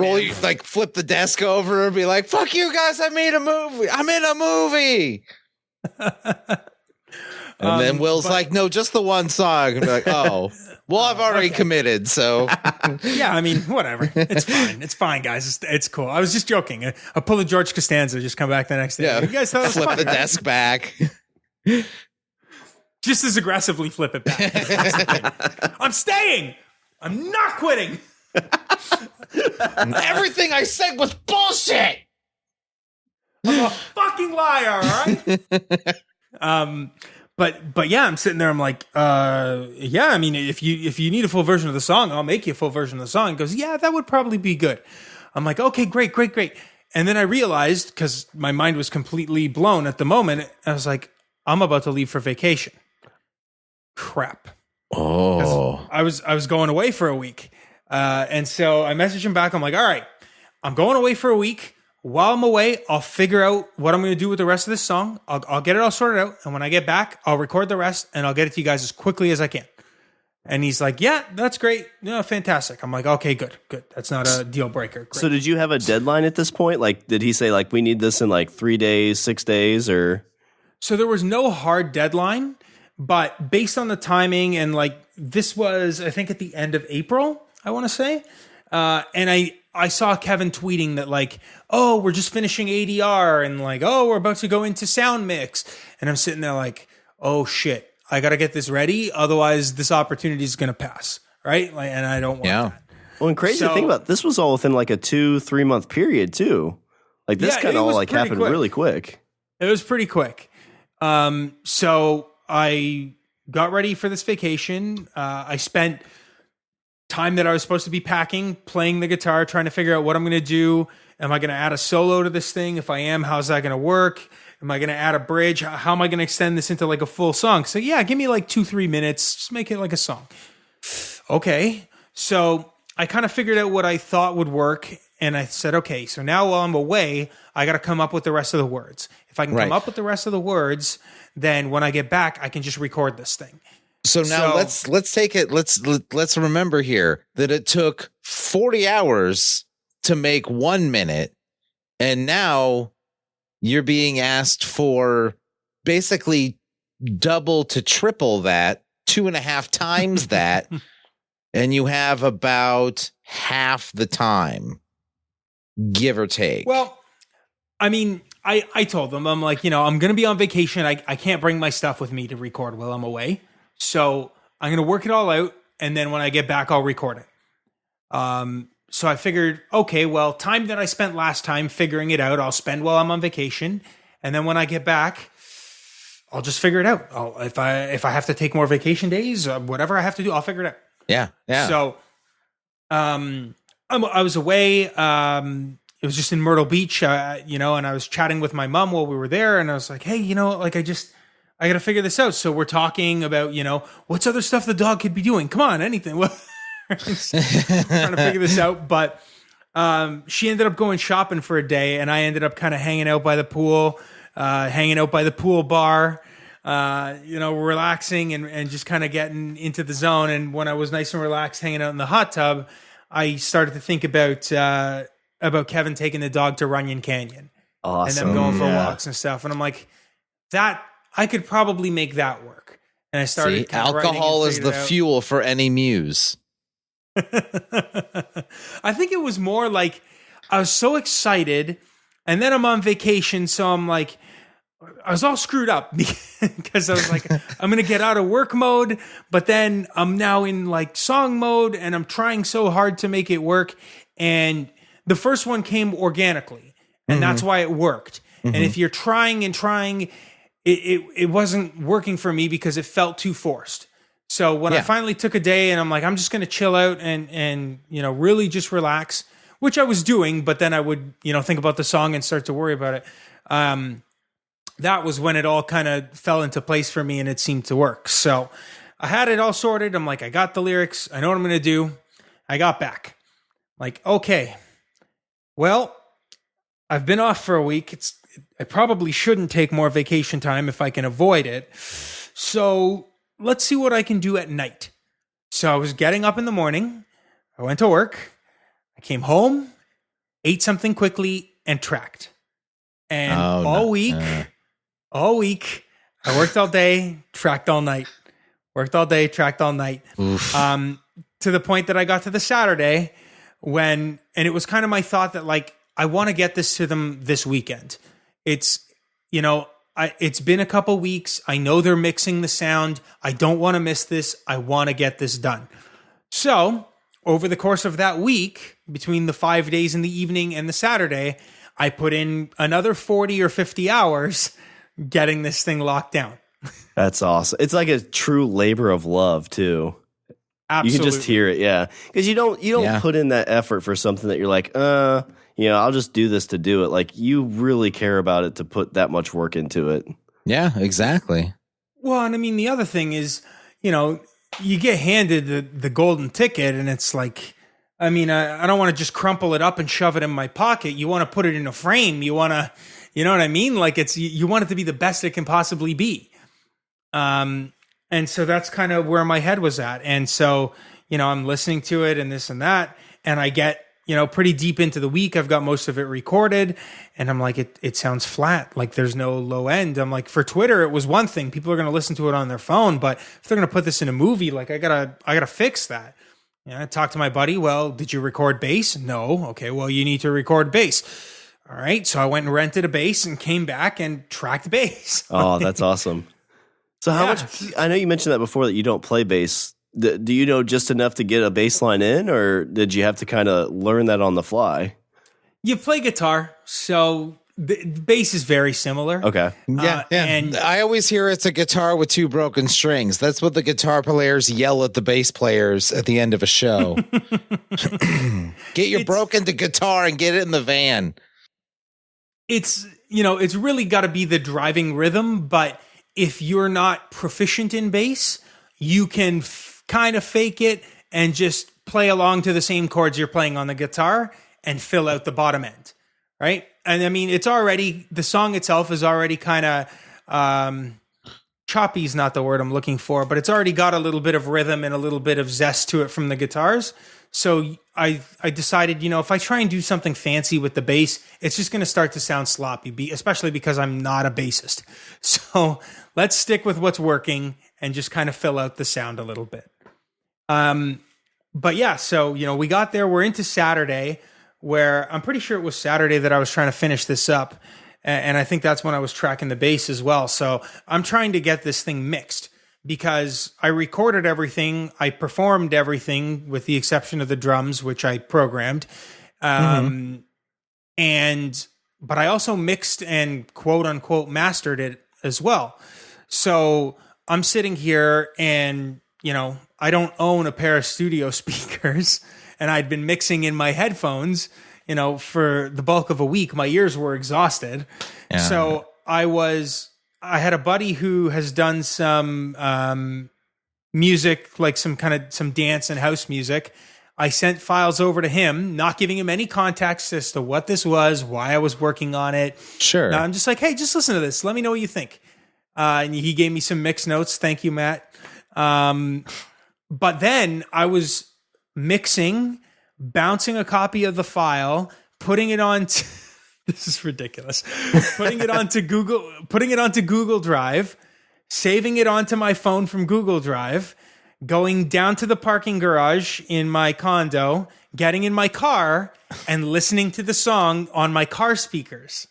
flip the desk over and be like, fuck you guys, I made a movie. I'm in a movie. And then Will's like, no, just the one song. And be like, oh, well, I've already committed, so. Yeah, I mean, whatever. It's fine. It's fine, guys. It's cool. I was just joking. I pulled a George Costanza, just come back the next day. Yeah. You guys thought it was flip fun, the right? desk back. Just as aggressively flip it back. I'm staying. I'm not quitting. Everything I said was bullshit. I'm a fucking liar, all right? But yeah, I'm sitting there. I'm like, yeah. I mean, if you need a full version of the song, I'll make you a full version of the song. He goes, yeah, that would probably be good. I'm like, okay, great. And then I realized, because my mind was completely blown at the moment, I was like, I'm about to leave for vacation. Crap. Oh, I was going away for a week, and so I messaged him back. I'm like, all right, I'm going away for a week. While I'm away, I'll figure out what I'm going to do with the rest of this song. I'll get it all sorted out. And when I get back, I'll record the rest and I'll get it to you guys as quickly as I can. And he's like, yeah, that's great. No, fantastic. I'm like, okay, good. That's not a deal breaker. Great. So did you have a deadline at this point? Like, did he say like, we need this in like 3 days, 6 days or? So there was no hard deadline, but based on the timing and like, this was, I think at the end of April, I want to say. And I saw Kevin tweeting that like, oh, we're just finishing ADR and like, oh, we're about to go into sound mix. And I'm sitting there like, oh shit, I got to get this ready. Otherwise this opportunity is going to pass. Right. Like, and I don't want that. Well, and crazy to think about, this was all within like a 2-3 month period too. Like this kind of all like happened really quick. It was pretty quick. So I got ready for this vacation. I spent time that I was supposed to be packing, playing the guitar, trying to figure out what I'm going to do. Am I going to add a solo to this thing? If I am, how's that going to work? Am I going to add a bridge? How am I going to extend this into like a full song? So yeah, give me like 2-3 minutes. Just make it like a song. Okay. So I kind of figured out what I thought would work. And I said, okay, so now while I'm away, I got to come up with the rest of the words. If I can come up with the rest of the words, then when I get back, I can just record this thing. So now let's take it. Let's remember here that it took 40 hours to make 1 minute. And now you're being asked for basically double to triple that, 2.5 times that. And you have about half the time. give or take. Well, I mean, I told them, I'm like, I'm going to be on vacation. I can't bring my stuff with me to record while I'm away. So I'm going to work it all out. And then when I get back, I'll record it. So I figured, okay, well, time that I spent last time figuring it out, I'll spend while I'm on vacation. And then when I get back, I'll just figure it out. If I have to take more vacation days, whatever I have to do, I'll figure it out. Yeah. So, I was away. It was just in Myrtle Beach, and I was chatting with my mom while we were there, and I was like, hey, I got to figure this out. So we're talking about, what's other stuff the dog could be doing? Come on, anything. Well, trying to figure this out. But she ended up going shopping for a day, and I ended up kind of hanging out by the pool, bar, relaxing and just kind of getting into the zone. And when I was nice and relaxed, hanging out in the hot tub, I started to think about Kevin taking the dog to Runyon Canyon. Awesome. And them going for walks and stuff. And I'm like, that I could probably make that work. And I started. See, alcohol is the fuel for any muse. I think it was more like I was so excited, and then I'm on vacation, so I'm like, I was all screwed up because I was like, I'm going to get out of work mode, but then I'm now in like song mode, and I'm trying so hard to make it work. And the first one came organically, and that's why it worked. And if you're trying and trying, it wasn't working for me because it felt too forced. So when I finally took a day and I'm like, I'm just going to chill out and really just relax, which I was doing, but then I would, think about the song and start to worry about it. That was when it all kind of fell into place for me and it seemed to work. So I had it all sorted. I'm like, I got the lyrics. I know what I'm going to do. I got back. Like, okay, well, I've been off for a week. I probably shouldn't take more vacation time if I can avoid it. So let's see what I can do at night. So I was getting up in the morning. I went to work. I came home, ate something quickly, and tracked. And all week, I worked all day, tracked all night. Worked all day, tracked all night. To the point that I got to the Saturday and it was kind of my thought that like, I want to get this to them this weekend. It's, it's been a couple weeks. I know they're mixing the sound. I don't want to miss this. I want to get this done. So over the course of that week, between the 5 days in the evening and the Saturday, I put in another 40 or 50 hours getting this thing locked down. That's awesome. It's like a true labor of love too. Absolutely. You can just hear it. Yeah. Because you don't put in that effort for something that you're like, I'll just do this to do it. Like you really care about it to put that much work into it. Yeah, exactly. Well, and I mean, the other thing is, you get handed the golden ticket and it's like, I mean, I don't want to just crumple it up and shove it in my pocket. You want to put it in a frame. You want to, you know what I mean? Like you want it to be the best it can possibly be. And so that's kind of where my head was at. And so, I'm listening to it and this and that, and I get, pretty deep into the week. I've got most of it recorded and I'm like, it sounds flat. Like there's no low end. I'm like, for Twitter, it was one thing. People are going to listen to it on their phone, but if they're going to put this in a movie, like I gotta fix that. I talked to my buddy. Well, did you record bass? No. Okay. Well, you need to record bass. All right. So I went and rented a bass and came back and tracked bass. Oh, that's awesome. So how much, I know you mentioned that before that you don't play bass. Do you know just enough to get a bass line in, or did you have to kind of learn that on the fly? You play guitar, so the bass is very similar. Okay. Yeah. And I always hear it's a guitar with two broken strings. That's what the guitar players yell at the bass players at the end of a show. Get your broken guitar and get it in the van. It's really got to be the driving rhythm, but if you're not proficient in bass, you can kind of fake it and just play along to the same chords you're playing on the guitar and fill out the bottom end, right? And I mean, the song itself is already kind of, choppy is not the word I'm looking for, but it's already got a little bit of rhythm and a little bit of zest to it from the guitars. So I decided, if I try and do something fancy with the bass, it's just going to start to sound sloppy, especially because I'm not a bassist. So let's stick with what's working and just kind of fill out the sound a little bit. But yeah, so, we got there, we're into Saturday. where I'm pretty sure it was Saturday that I was trying to finish this up. And I think that's when I was tracking the bass as well. So I'm trying to get this thing mixed because I recorded everything. I performed everything with the exception of the drums, which I programmed. But I also mixed and quote unquote mastered it as well. So I'm sitting here and, I don't own a pair of studio speakers and I'd been mixing in my headphones, for the bulk of a week. My ears were exhausted. Yeah. So I had a buddy who has done some music, like some dance and house music. I sent files over to him, not giving him any context as to what this was, why I was working on it. Sure. I'm just like, hey, just listen to this. Let me know what you think. And he gave me some mix notes. Thank you, Matt. But then I was mixing, bouncing a copy of the file, putting it on. This is ridiculous. Putting it onto Google Drive, saving it onto my phone from Google Drive, going down to the parking garage in my condo, getting in my car, and listening to the song on my car speakers.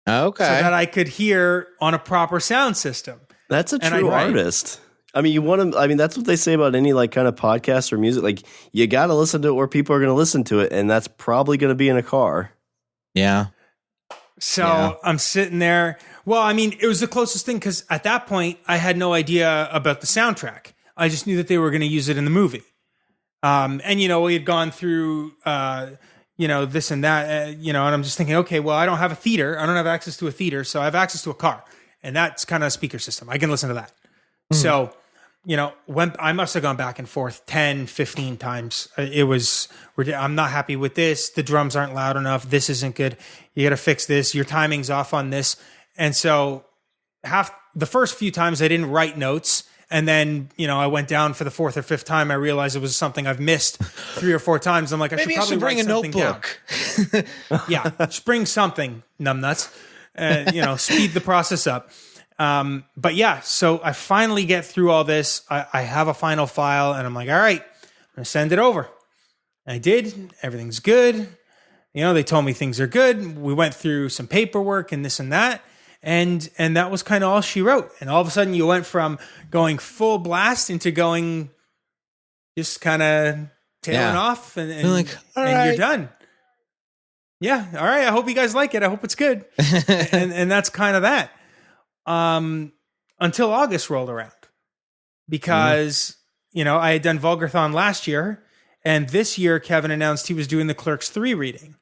Okay. So that I could hear on a proper sound system. That's a true artist. I mean, that's what they say about any like kind of podcast or music. Like you got to listen to it where people are going to listen to it. And that's probably going to be in a car. Yeah. So I'm sitting there. Well, I mean, it was the closest thing because at that point I had no idea about the soundtrack. I just knew that they were going to use it in the movie. And we had gone through, this and that, and I'm just thinking, okay, well, I don't have a theater. I don't have access to a theater. So I have access to a car and that's kind of a speaker system. I can listen to that. Mm-hmm. So, when I must have gone back and forth 10, 15 times. It was, I'm not happy with this. The drums aren't loud enough. This isn't good. You got to fix this. Your timing's off on this. And so the first few times I didn't write notes. And then, I went down for the fourth or fifth time. I realized it was something I've missed 3 or 4 times. I'm like, I should bring a notebook. Yeah, just bring something, numbnuts. Speed the process up. But yeah, so I finally get through all this. I have a final file and I'm like, all right, I'm going to send it over. And I did. Everything's good. They told me things are good. We went through some paperwork and this and that. And that was kind of all she wrote. And all of a sudden you went from going full blast into going just kind of tailing off and like, and you're done. Yeah. All right. I hope you guys like it. I hope it's good. and that's kind of that. Until August rolled around because, I had done Vulgarthon last year and this year Kevin announced he was doing the Clerks 3 reading.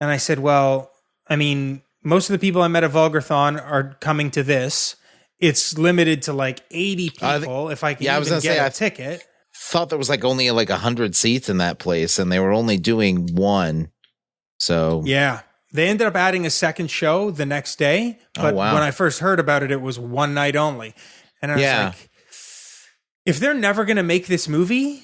And I said, well, I mean, most of the people I met at Vulgarthon are coming to this. It's limited to like 80 people. If I can even get a ticket. Thought there was only 100 seats in that place and they were only doing one. So yeah. They ended up adding a second show the next day, but when I first heard about it, it was one night only. And I was like, if they're never going to make this movie,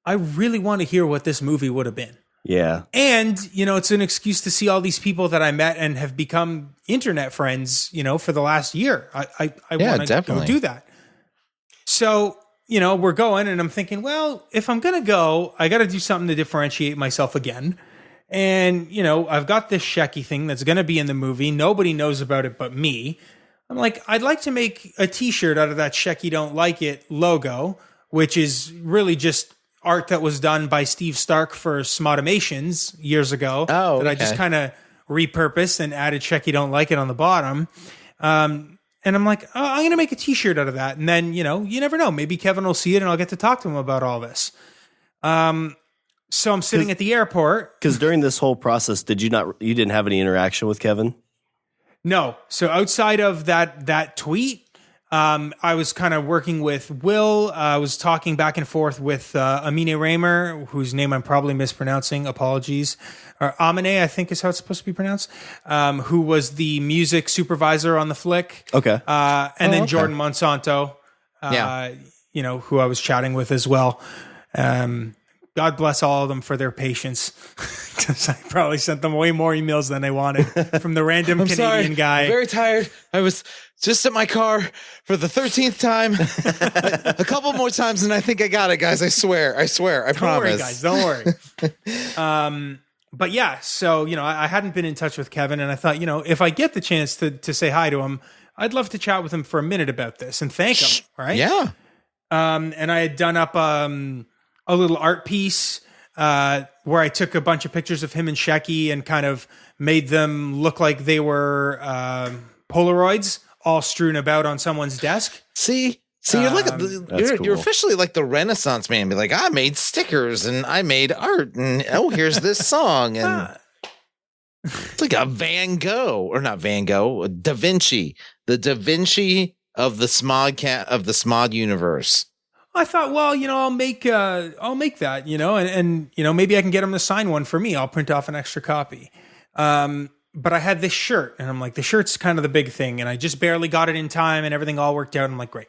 I really want to hear what this movie would have been. Yeah. And, it's an excuse to see all these people that I met and have become internet friends, for the last year. I want to go do that. So, we're going and I'm thinking, well, if I'm going to go, I got to do something to differentiate myself again. And, I've got this Shecky thing that's going to be in the movie. Nobody knows about it but me. I'm like, I'd like to make a t-shirt out of that Shecky Don't Like It logo, which is really just art that was done by Steve Stark for Smodamations years ago. Oh, that I just kind of repurposed and added Shecky Don't Like It on the bottom. And I'm like, oh, I'm going to make a t-shirt out of that. And then, you never know. Maybe Kevin will see it and I'll get to talk to him about all this. So I'm sitting at the airport. Because during this whole process, you didn't have any interaction with Kevin? No. So outside of that tweet, I was kind of working with Will. I was talking back and forth with Amine Raymer, whose name I'm probably mispronouncing. Apologies. Or Amine, I think is how it's supposed to be pronounced, who was the music supervisor on the flick. Okay. And then Jordan Monsanto, who I was chatting with as well. God bless all of them for their patience, because I probably sent them way more emails than they wanted from the random Canadian guy. I'm very tired. I was just at my car for the 13th time. A couple more times, and I think I got it, guys. I swear. I promise. Don't worry, guys. Don't worry. but yeah, so, I hadn't been in touch with Kevin, and I thought, if I get the chance to say hi to him, I'd love to chat with him for a minute about this and thank him. Right. Yeah. And I had done up a little art piece where I took a bunch of pictures of him and Shecky and kind of made them look like they were Polaroids all strewn about on someone's desk. See, you're like you're cool. officially like the Renaissance man. Be like, I made stickers and I made art, and here's this song, and it's like a Van Gogh, or not Van Gogh, Da Vinci, the Da Vinci of the Smod universe. I thought, well, I'll make that, and maybe I can get him to sign one for me. I'll print off an extra copy. But I had this shirt, and I'm like, the shirt's kind of the big thing, and I just barely got it in time, and everything all worked out. I'm like, great.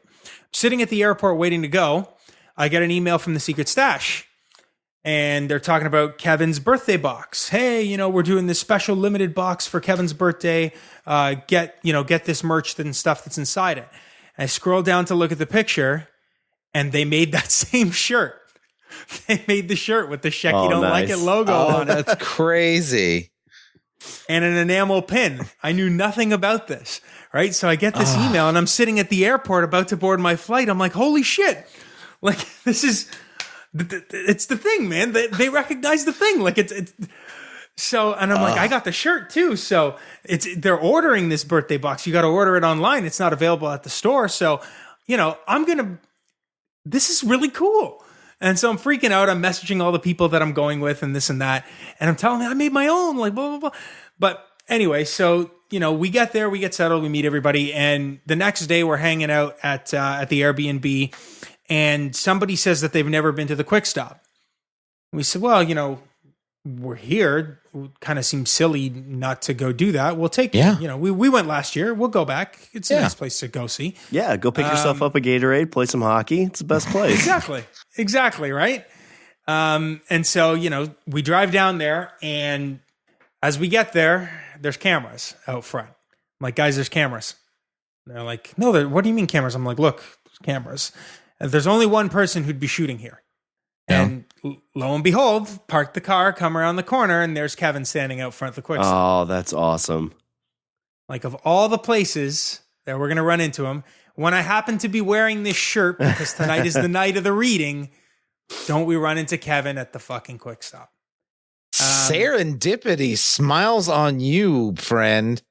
Sitting at the airport waiting to go, I get an email from the Secret Stash, and they're talking about Kevin's birthday box. Hey, we're doing this special limited box for Kevin's birthday. Get this merch and stuff that's inside it. And I scroll down to look at the picture, and they made that same shirt. They made the shirt with the Shecky Don't Like It logo on it. That's crazy. And an enamel pin. I knew nothing about this, right? So I get this email, and I'm sitting at the airport about to board my flight. I'm like, holy shit. Like, this is, it's the thing, man. They recognize the thing. Like, it's so, and I'm like, I got the shirt too. So they're ordering this birthday box. You got to order it online. It's not available at the store. So, this is really cool. And so I'm freaking out. I'm messaging all the people that I'm going with and this and that. And I'm telling them I made my own, like, blah, blah, blah. But anyway, so, we get there, we get settled, we meet everybody. And the next day we're hanging out at the Airbnb, and somebody says that they've never been to the Quick Stop. We said, well, we're here. It kind of seems silly not to go do that. We'll take it. We went last year. We'll go back. It's a nice place to go see. Yeah, go pick yourself up a Gatorade, play some hockey. It's the best place. Exactly, right? And so, we drive down there, and as we get there, there's cameras out front. I'm like, guys, there's cameras. And they're like, no, what do you mean cameras? I'm like, look, there's cameras. And there's only one person who'd be shooting here. Yeah. And lo and behold, park the car, come around the corner, and there's Kevin standing out front of the Quick Stop. Oh, that's awesome. Like, of all the places that we're going to run into him, when I happen to be wearing this shirt, because tonight is the night of the reading, don't we run into Kevin at the fucking Quick Stop. Serendipity smiles on you, friend,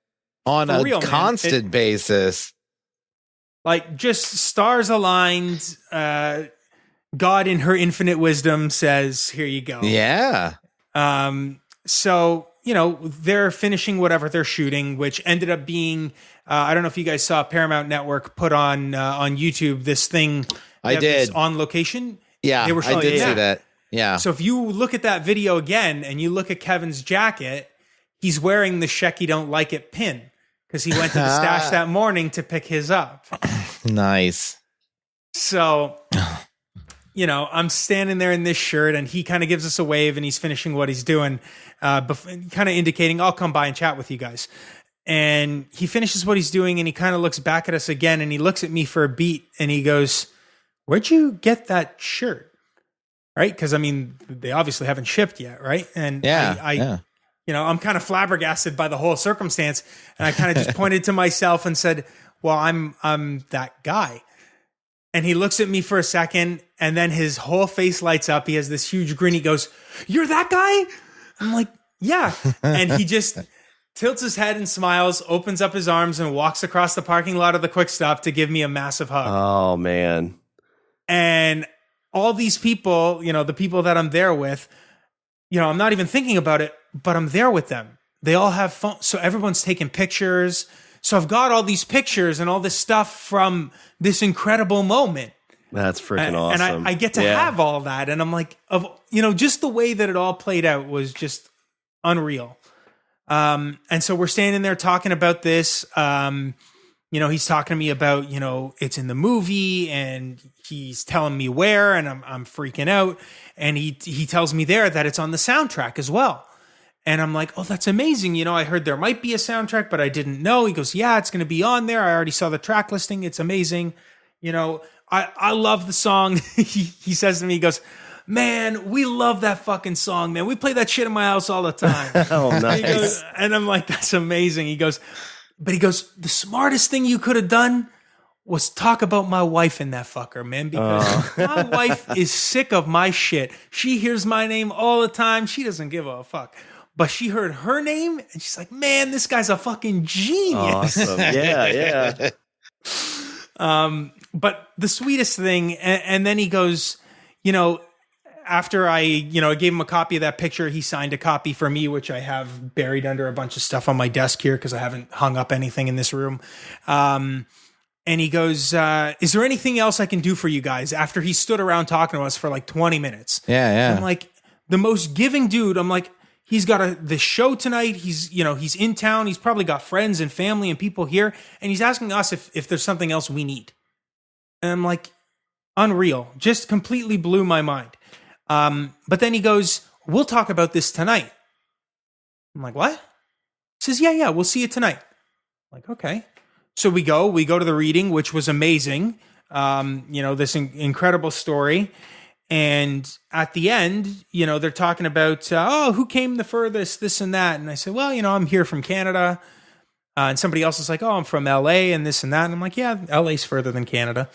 on a real, constant basis. Like, just stars aligned. God in her infinite wisdom says, here you go. Yeah. So, they're finishing whatever they're shooting, which ended up being, I don't know if you guys saw Paramount Network put on YouTube this thing. I did. On location. Yeah, they were showing I did see that. Yeah. So if you look at that video again and you look at Kevin's jacket, he's wearing the Shecky Don't Like It pin because he went to the stash that morning to pick his up. Nice. So, I'm standing there in this shirt, and he kind of gives us a wave, and he's finishing what he's doing, kind of indicating, I'll come by and chat with you guys. And he finishes what he's doing, and he kind of looks back at us again, and he looks at me for a beat, and he goes, where'd you get that shirt? Right? Because, they obviously haven't shipped yet, right? And I'm kind of flabbergasted by the whole circumstance, and I kind of just pointed to myself and said, well, I'm that guy. And he looks at me for a second, and then his whole face lights up. He has this huge grin. He goes, you're that guy? I'm like, yeah. And he just tilts his head and smiles, opens up his arms, and walks across the parking lot of the Quick Stop to give me a massive hug. Oh, man. And all these people, the people that I'm there with, I'm not even thinking about it, but I'm there with them. They all have phones. So everyone's taking pictures. So I've got all these pictures and all this stuff from this incredible moment. That's freaking awesome. And I get to have all that. And I'm like, just the way that it all played out was just unreal. And so we're standing there talking about this. He's talking to me about, it's in the movie, and he's telling me where, and I'm freaking out. And he tells me there that it's on the soundtrack as well. And I'm like, oh, that's amazing. I heard there might be a soundtrack, but I didn't know. He goes, yeah, it's going to be on there. I already saw the track listing. It's amazing. I love the song. He says to me, he goes, man, we love that fucking song, man. We play that shit in my house all the time. Oh, nice. And I'm like, that's amazing. He goes, the smartest thing you could have done was talk about my wife in that fucker, man, because my wife is sick of my shit. She hears my name all the time. She doesn't give a fuck. But she heard her name, and she's like, man, this guy's a fucking genius. Awesome. Yeah. But the sweetest thing, and then he goes, after I, gave him a copy of that picture, he signed a copy for me, which I have buried under a bunch of stuff on my desk here because I haven't hung up anything in this room. And he goes, is there anything else I can do for you guys? After he stood around talking to us for like 20 minutes. Yeah. I'm like, the most giving dude. I'm like, he's got the show tonight. He's in town. He's probably got friends and family and people here. And he's asking us if there's something else we need. And I'm like, unreal. Just completely blew my mind. But then he goes, we'll talk about this tonight. I'm like, what? He says, yeah, we'll see you tonight. I'm like, okay. So we go to the reading, which was amazing. This incredible story. And at the end, they're talking about, who came the furthest, this and that. And I said, well, I'm here from Canada. And somebody else is like, oh, I'm from LA and this and that. And I'm like, yeah, LA's further than Canada.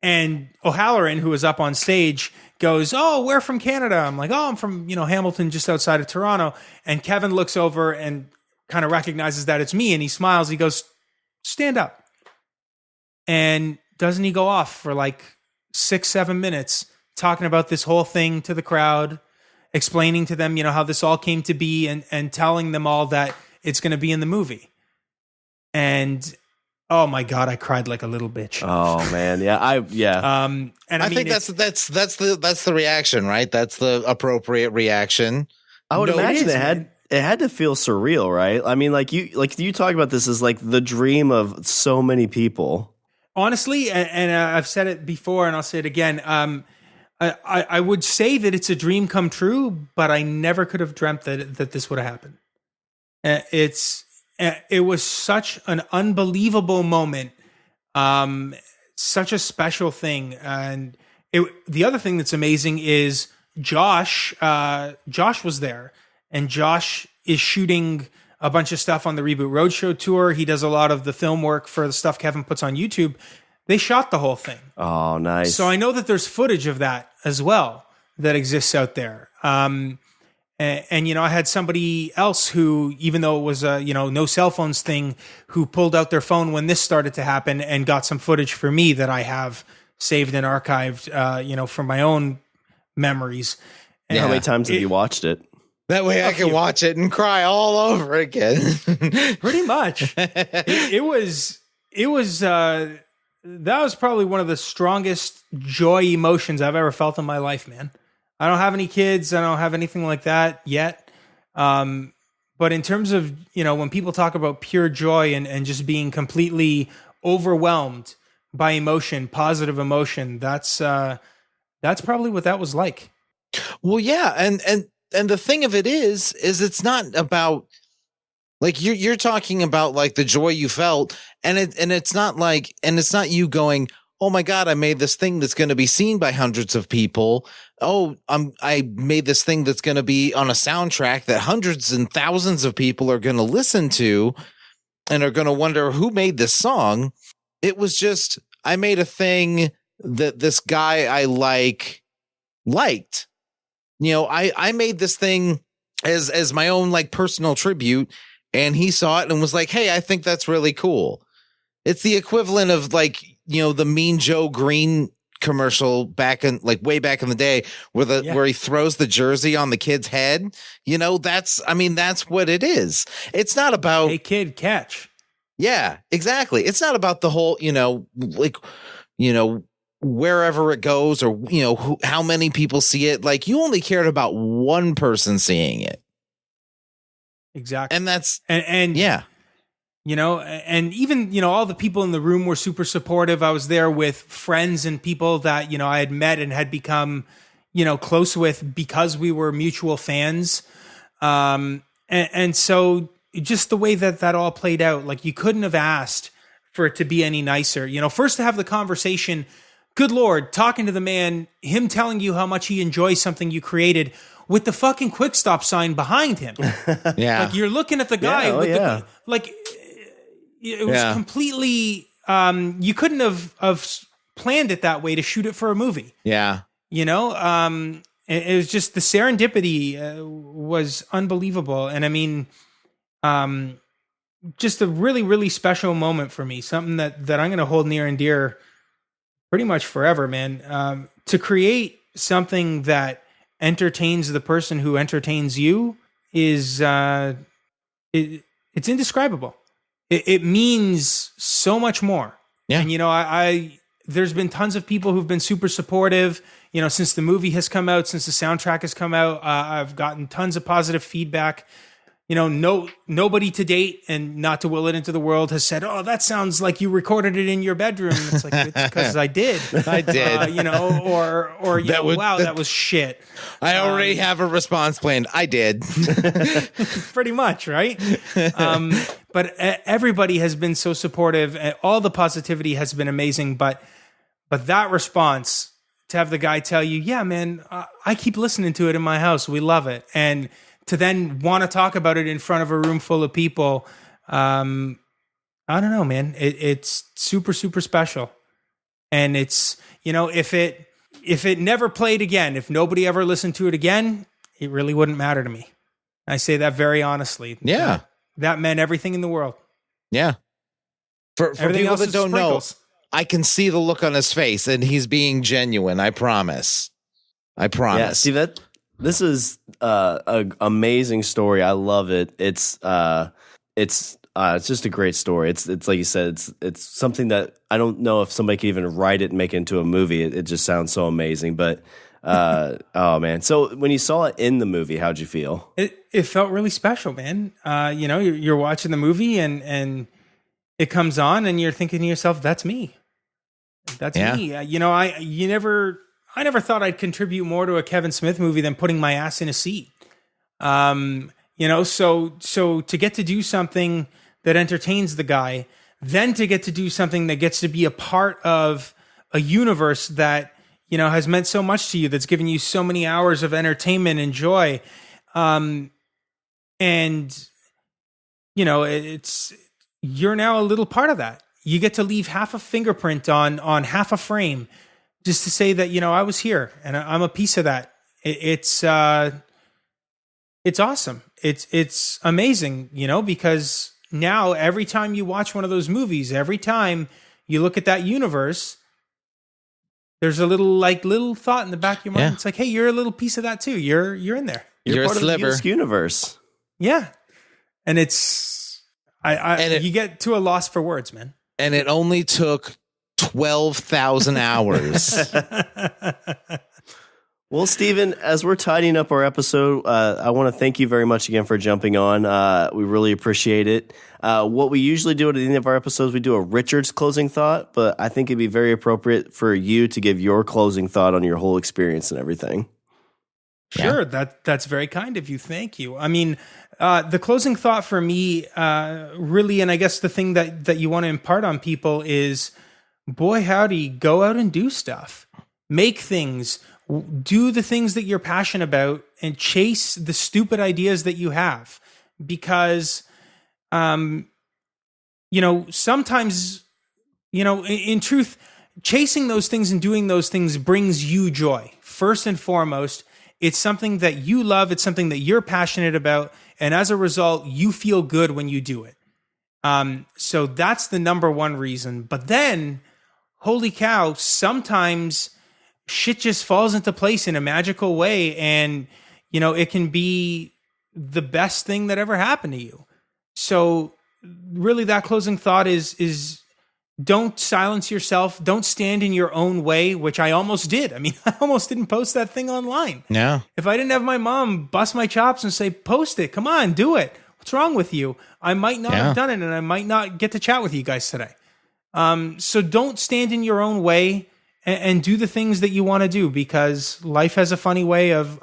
And O'Halloran, who was up on stage, goes, oh, we're from Canada. I'm like, oh, I'm from, Hamilton, just outside of Toronto. And Kevin looks over and kind of recognizes that it's me, and he smiles. He goes, stand up. And doesn't he go off for like 6-7 minutes talking about this whole thing to the crowd, explaining to them, how this all came to be, and telling them all that it's going to be in the movie. And oh my God, I cried like a little bitch. Oh man. Yeah. And I think that's the reaction, right? That's the appropriate reaction. I would imagine it had to feel surreal, right? I mean, like you talk about this as like the dream of so many people. Honestly, and I've said it before, and I'll say it again. I would say that it's a dream come true, but I never could have dreamt that this would have happened. It was such an unbelievable moment, such a special thing, and the other thing that's amazing is Josh. Josh was there. And Josh is shooting a bunch of stuff on the Reboot Roadshow tour. He does a lot of the film work for the stuff Kevin puts on YouTube. They shot the whole thing. Oh, nice. So I know that there's footage of that as well that exists out there. And I had somebody else who, even though it was a, no cell phones thing, who pulled out their phone when this started to happen and got some footage for me that I have saved and archived, from my own memories. And how many times have you watched it? That way I can watch it and cry all over again. Pretty much. It was that was probably one of the strongest joy emotions I've ever felt in my life, man. I don't have any kids. I don't have anything like that yet. But in terms of, when people talk about pure joy and just being completely overwhelmed by emotion, positive emotion, that's probably what that was like. Well, yeah. And the thing of it is it's not about like you're talking about like the joy you felt, and it's not you going, oh my God, I made this thing that's going to be seen by hundreds of people. Oh, I made this thing that's going to be on a soundtrack that hundreds and thousands of people are going to listen to and are going to wonder who made this song. It was just, I made a thing that this guy I liked. I made this thing as my own like personal tribute, and he saw it and was like, hey, I think that's really cool. It's the equivalent of like, the Mean Joe Green commercial way back in the day where he throws the jersey on the kid's head. That's what it is. It's not about hey kid, catch. Yeah, exactly. It's not about the whole, wherever it goes or, how many people see it. Like, you only cared about one person seeing it. Exactly. And that's, and yeah. And even, all the people in the room were super supportive. I was there with friends and people that, I had met and had become, close with because we were mutual fans. And so just the way that all played out, like you couldn't have asked for it to be any nicer. First to have the conversation good Lord, talking to the man, him telling you how much he enjoys something you created with the fucking quick stop sign behind him. Yeah. Like you're looking at the guy with the, like it was completely, you couldn't have planned it that way to shoot it for a movie. Yeah. You know, it was just the serendipity was unbelievable. And I mean, just a really, really special moment for me, something that I'm going to hold near and dear pretty much forever, man. To create something that entertains the person who entertains you is, it's indescribable. It means so much more. Yeah. And, you know, there's been tons of people who've been super supportive, you know, since the movie has come out, since the soundtrack has come out. I've gotten tons of positive feedback. You know, nobody to date, and not to will it into the world, has said, "Oh, that sounds like you recorded it in your bedroom." It's like, it's because I did. I did. You know, or you know, wow, that was shit. I already have a response planned. I did. Pretty much, right? But everybody has been so supportive. All the positivity has been amazing. But that response, to have the guy tell you, "Yeah, man, I keep listening to it in my house. We love it," and to then want to talk about it in front of a room full of people, I don't know, man. It's super, super special. And it's, you know, if it never played again, if nobody ever listened to it again, it really wouldn't matter to me. I say that very honestly. Yeah. That meant everything in the world. Yeah. For Everything people else that is don't sprinkles. know, I can see the look on his face, and he's being genuine. I promise. Yeah, see this is an amazing story. I love it. It's just a great story. It's like you said. It's something that I don't know if somebody could even write it and make it into a movie. It just sounds so amazing. But oh man! So when you saw it in the movie, how'd you feel? It felt really special, man. You know, you're watching the movie and it comes on, and you're thinking to yourself, "That's me. That's me." You know, I never thought I'd contribute more to a Kevin Smith movie than putting my ass in a seat. You know, so to get to do something that entertains the guy, then to get to do something that gets to be a part of a universe that, you know, has meant so much to you, that's given you so many hours of entertainment and joy. And, you know, you're now a little part of that. You get to leave half a fingerprint on half a frame, just to say that, you know, I was here and I'm a piece of that. It's awesome. It's amazing, you know, because now every time you watch one of those movies, every time you look at that universe, there's a little thought in the back of your mind. Yeah. It's like, hey, you're a little piece of that too. You're in there. You're part a sliver of the universe. Yeah. And you get to a loss for words, man. And it only took 12,000 hours. Well, Stephen, as we're tidying up our episode, I want to thank you very much again for jumping on. We really appreciate it. What we usually do at the end of our episodes, we do a Richard's closing thought, but I think it'd be very appropriate for you to give your closing thought on your whole experience and everything. Sure, that's very kind of you. Thank you. I mean, the closing thought for me, really, and I guess the thing that you want to impart on people is, boy, howdy, go out and do stuff. Make things. Do the things that you're passionate about and chase the stupid ideas that you have. Because, you know, sometimes, you know, in truth, chasing those things and doing those things brings you joy. First and foremost, it's something that you love. It's something that you're passionate about. And as a result, you feel good when you do it. So that's the number one reason. But then, holy cow, sometimes shit just falls into place in a magical way. And, you know, it can be the best thing that ever happened to you. So really that closing thought is don't silence yourself. Don't stand in your own way, which I almost did. I mean, I almost didn't post that thing online. Yeah. If I didn't have my mom bust my chops and say, post it, come on, do it. What's wrong with you? I might not have done it, and I might not get to chat with you guys today. So don't stand in your own way and do the things that you want to do, because life has a funny way of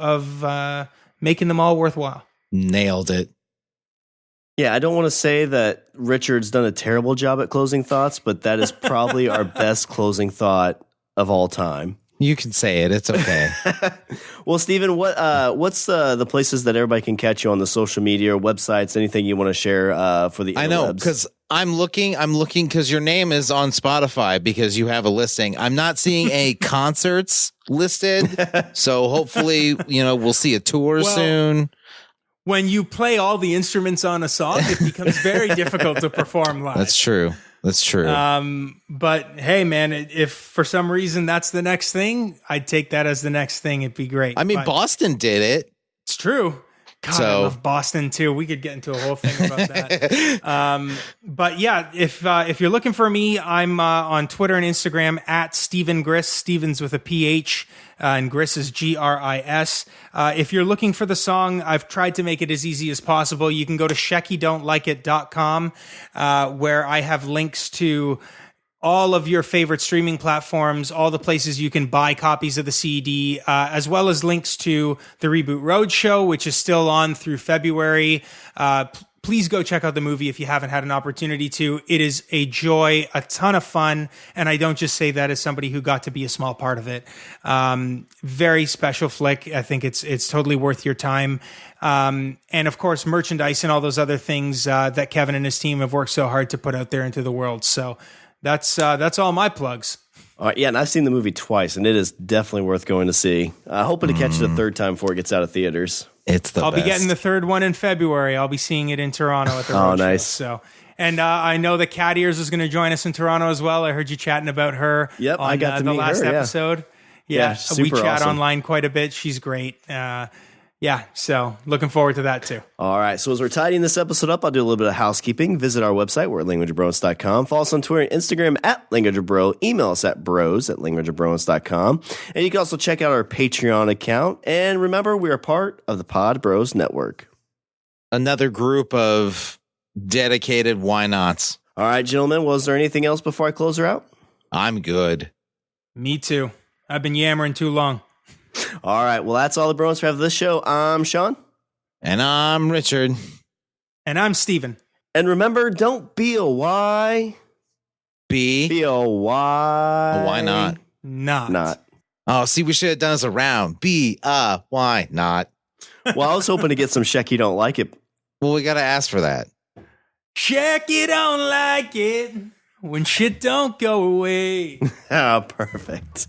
making them all worthwhile. Nailed it. Yeah, I don't want to say that Richard's done a terrible job at closing thoughts, but that is probably our best closing thought of all time. You can say it. It's okay. Well, Stephen, what's the places that everybody can catch you on the social media or websites? Anything you want to share for the interwebs? I know, because I'm looking because your name is on Spotify because you have a listing. I'm not seeing any concerts listed, so hopefully, we'll see a tour soon. When you play all the instruments on a song, it becomes very difficult to perform live. That's true. But hey, man, if for some reason that's the next thing, I'd take that as the next thing. It'd be great. I mean, but Boston did it. It's true. God, I love Boston too. We could get into a whole thing about that. But yeah, if you're looking for me, I'm on Twitter and Instagram at Stephen Gris. Stevens with a PH, and Gris is Gris. If you're looking for the song, I've tried to make it as easy as possible. You can go to sheckydon'tlikeit.com, where I have links to all of your favorite streaming platforms, all the places you can buy copies of the CD, as well as links to the Reboot Roadshow, which is still on through February. Please go check out the movie if you haven't had an opportunity to. It is a joy, a ton of fun, and I don't just say that as somebody who got to be a small part of it. Very special flick. I think it's totally worth your time. And of course, merchandise and all those other things that Kevin and his team have worked so hard to put out there into the world. So that's all my plugs. All right, yeah, and I've seen the movie twice, and it is definitely worth going to see. Hoping to catch it a third time before it gets out of theaters. It's the I'll best. be getting the third one in February. I'll be seeing it in Toronto at the Roadshow. Nice. So, and I know that Cat Ears is going to join us in Toronto as well. I heard you chatting about her. Yep, on, I got to the meet last her, episode. Yeah, we super chat awesome. online quite a bit. She's great. Yeah, so looking forward to that too. All right, so as we're tidying this episode up, I'll do a little bit of housekeeping. Visit our website, we're at languageofbromance.com. Follow us on Twitter and Instagram at languageofbro. Email us at bros@languageofbromance.com. And you can also check out our Patreon account. And remember, we are part of the Pod Bros Network. Another group of dedicated why nots. All right, gentlemen, was there anything else before I close her out? I'm good. Me too. I've been yammering too long. All right, well, that's all the Bromance we have for this show. I'm Sean. And I'm Richard. And I'm Steven. And remember, don't be a why. Be a why. Why not? Not. Oh, see, we should have done this around. Why not? Well, I was hoping to get some Shecky Don't Like It. Well, we got to ask for that. Shecky don't like it when shit don't go away. Oh, perfect.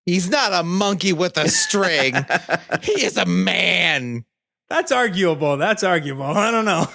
He's not a monkey with a string. He is a man. That's arguable. I don't know.